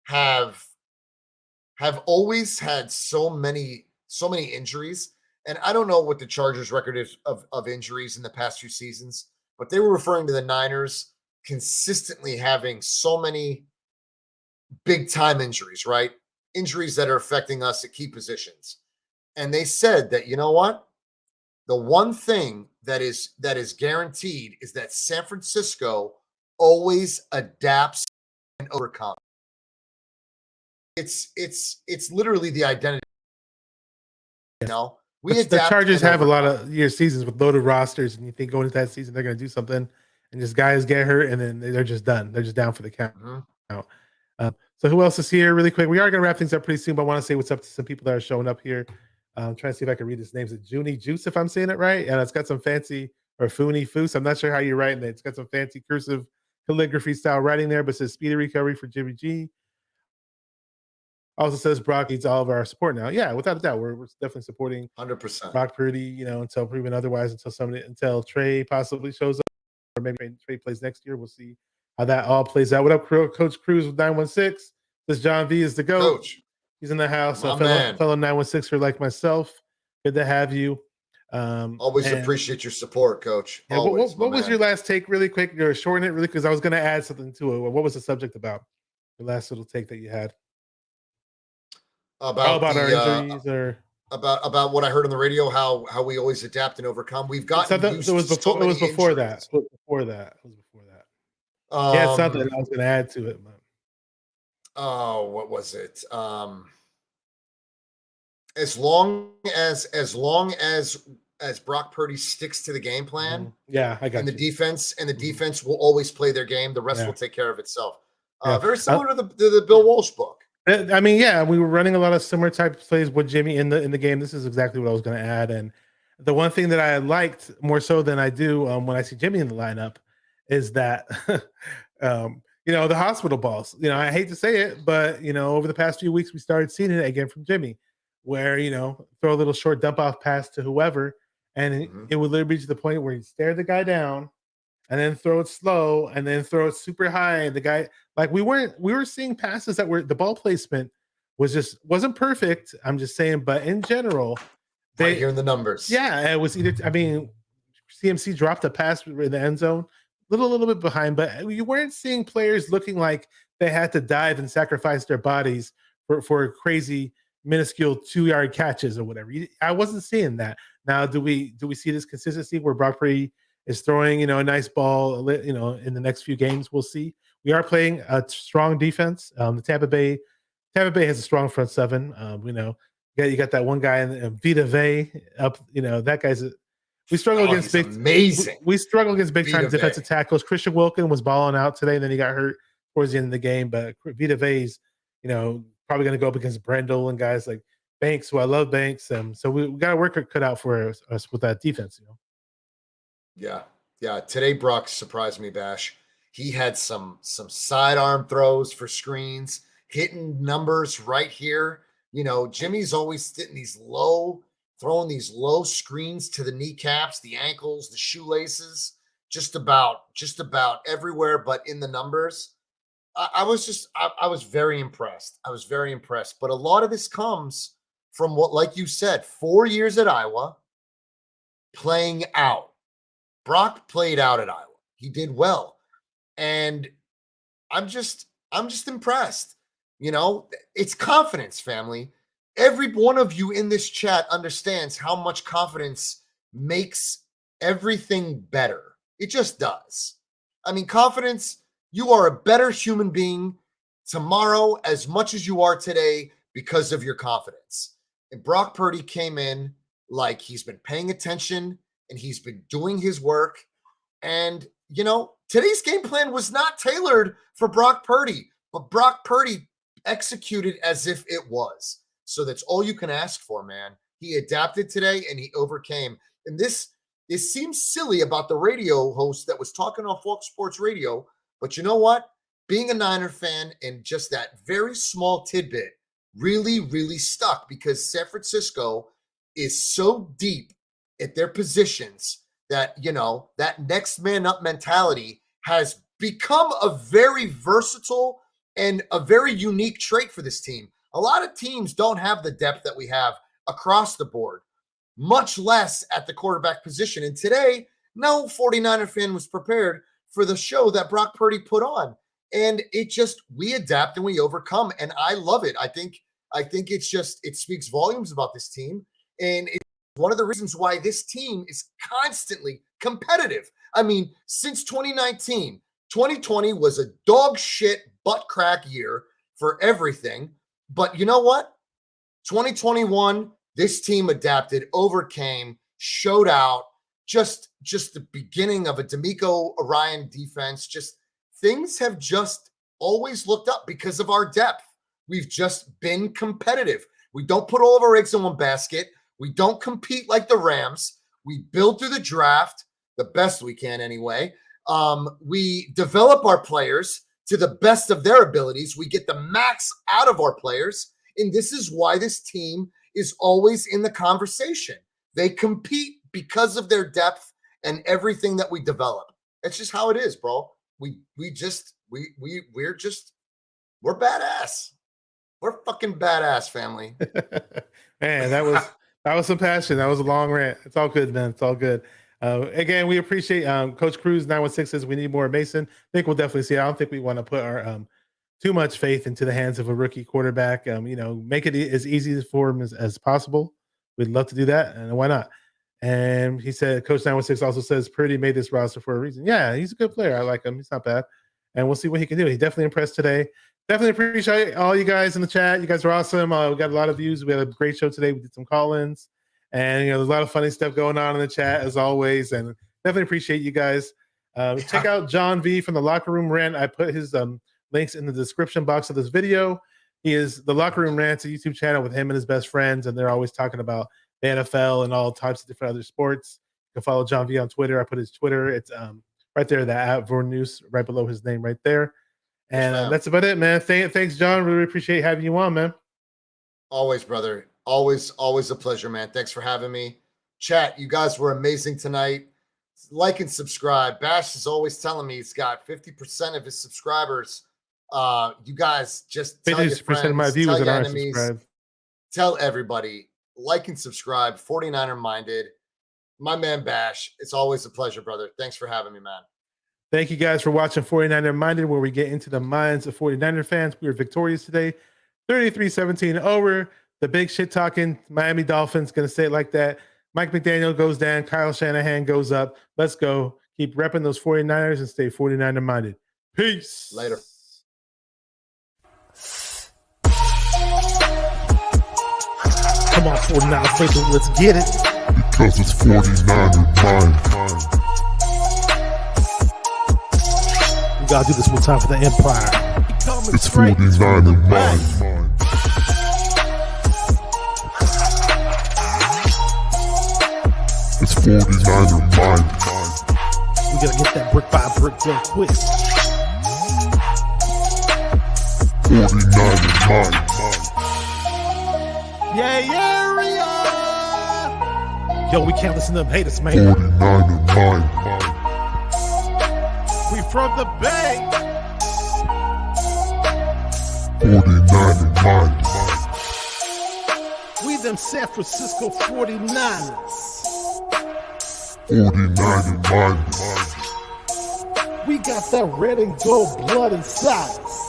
have always had so many injuries. And I don't know what the Chargers record is of injuries in the past few seasons, but they were referring to the Niners consistently having so many big time injuries, right? Injuries that are affecting us at key positions. And they said that, you know what? The one thing that is guaranteed is that San Francisco always adapts and overcomes. It's literally the identity. The Chargers have a lot of seasons with loaded rosters, and you think going into that season they're going to do something, and just guys get hurt, and then they're just done. They're just down for the count. Mm-hmm. So who else is here really quick? We are going to wrap things up pretty soon, but I want to say what's up to some people that are showing up here. I'm trying to see if I can read his names. It's Junie Juice, if I'm saying it right. And it's got some fancy, or Fooney Foos. I'm not sure how you're writing it. It's got some fancy cursive calligraphy style writing there, but it says speedy recovery for Jimmy G. Also says Brock needs all of our support now. Yeah, without a doubt. We're definitely supporting 100% Brock Purdy, until proven otherwise, until Trey possibly shows up, or maybe Trey plays next year. We'll see how that all plays out. What up, Coach Cruz with 916? This John V is the GOAT. Coach. He's in the house. Fellow 916er like myself. Good to have you. Always appreciate your support, Coach. Yeah, Always, what was your last take, really quick? You're shorten it really, because I was going to add something to it. What was the subject about? The last little take that you had about our injuries, or about what I heard on the radio, how we always adapt and overcome. We've gotten it was before that. Yeah, it's something I was going to add to it. Oh, what was it? As long as Brock Purdy sticks to the game plan, I got the defense will always play their game. The rest will take care of itself. Very similar to the Bill Walsh book. I mean, we were running a lot of similar type plays with Jimmy in the game. This is exactly what I was going to add. And the one thing that I liked more so than I do when I see Jimmy in the lineup is that, the hospital balls. I hate to say it, but over the past few weeks we started seeing it again from Jimmy, where throw a little short dump off pass to whoever, and it would literally be to the point where he'd stare the guy down, and then throw it slow, and then throw it super high. And the guy, like, we were seeing passes that were, the ball placement wasn't perfect. I'm just saying, but in general, right here in the numbers. Yeah, it was either, CMC dropped a pass in the end zone, little bit behind, but you weren't seeing players looking like they had to dive and sacrifice their bodies for crazy minuscule 2-yard catches or whatever. I wasn't seeing that. Now, do we see this consistency where Brock Purdy is throwing, a nice ball, in the next few games? We'll see. We are playing a strong defense. The Tampa Bay has a strong front seven. You got that one guy in Vita Vey up. That guy's. We struggle against big. Amazing. We struggle against big time Vita defensive Vey. tackles. Christian Wilkin was balling out today, and then he got hurt towards the end of the game. But Vita Vey's, probably going to go up against Brendel and guys like Banks, who I love Banks. So we got to work cut out for us with that defense. Yeah. Today, Brock surprised me, Bash. He had some sidearm throws for screens, hitting numbers right here. Jimmy's always throwing these low screens to the kneecaps, the ankles, the shoelaces, just about everywhere, but in the numbers. I was very impressed. But a lot of this comes from what, like you said, 4 years at Iowa, playing out. Brock played out at Iowa. He did well. And I'm just impressed. It's confidence, family. Every one of you in this chat understands how much confidence makes everything better. It just does. I mean, confidence, you are a better human being tomorrow as much as you are today because of your confidence. And Brock Purdy came in like he's been paying attention and he's been doing his work. And, today's game plan was not tailored for Brock Purdy, but Brock Purdy executed as if it was. So that's all you can ask for, man. He adapted today and he overcame. And it seems silly about the radio host that was talking on Fox Sports Radio, but you know what? Being a Niner fan and just that very small tidbit really, really stuck because San Francisco is so deep at their positions that, that next man up mentality has become a very versatile and a very unique trait for this team. A lot of teams don't have the depth that we have across the board, much less at the quarterback position. And today, no 49er fan was prepared for the show that Brock Purdy put on. And we adapt and we overcome. And I love it. I think it speaks volumes about this team. And it's one of the reasons why this team is constantly competitive. I mean, since 2019, 2020 was a dog shit butt crack year for everything. But you know what? 2021, this team adapted, overcame, showed out. Just the beginning of a D'Amico Orion defense. Just things have just always looked up because of our depth. We've just been competitive. We don't put all of our eggs in one basket. We don't compete like the Rams. We build through the draft the best we can anyway. We develop our players to the best of their abilities. We get the max out of our players. And this is why this team is always in the conversation. They compete because of their depth and everything that we develop. It's just how it is, bro. We're badass. We're fucking badass, family. Man, that was some passion. That was a long rant. It's all good, man. It's all good. Again, we appreciate Coach Cruz 916 says we need more Mason. I think we'll definitely see. I don't think we want to put our too much faith into the hands of a rookie quarterback. Make it as easy for him as possible. We'd love to do that, and why not? And he said, Coach 916 also says Purdy made this roster for a reason. Yeah, he's a good player. I like him. He's not bad. And we'll see what he can do. He definitely impressed today. Definitely appreciate all you guys in the chat. You guys are awesome. We got a lot of views. We had a great show today. We did some call-ins. And, there's a lot of funny stuff going on in the chat, as always. And definitely appreciate you guys. Check out John V from the Locker Room Rant. I put his links in the description box of this video. He is the Locker Room Rant, a YouTube channel with him and his best friends. And they're always talking about the NFL and all types of different other sports. You can follow John V on Twitter. I put his Twitter. It's right there, the @VorNews, right below his name right there. And that's about it, man. Thanks, John. Really appreciate having you on, man. Always, brother. Always a pleasure, man. Thanks for having me. Chat, you guys were amazing tonight. Like and subscribe. Bash is always telling me he's got 50% of his subscribers. You guys just tell your friends, of my viewers tell your that aren't enemies, subscribed. tell everybody. Like and subscribe. 49er minded. My man Bash. It's always a pleasure, brother. Thanks for having me, man. Thank you guys for watching 49er Minded, where we get into the minds of 49er fans. We were victorious today, 33-17 over the big shit talking Miami Dolphins, going to say it like that. Mike McDaniel goes down. Kyle Shanahan goes up. Let's go. Keep repping those 49ers and stay 49er minded. Peace. Later. Come on, 49er faithful, let's get it. Because it's 49er mind. We gotta do this one time for the Empire. It's 49er mind. It's 49er mind. We gotta get that brick by brick done quick. 49er mind. Yeah, area. Yo, we can't listen to them haters, man. 49er mind. We from the Bay. 49er mind. We them San Francisco 49ers. 49er mind. We got that red and gold blood inside us.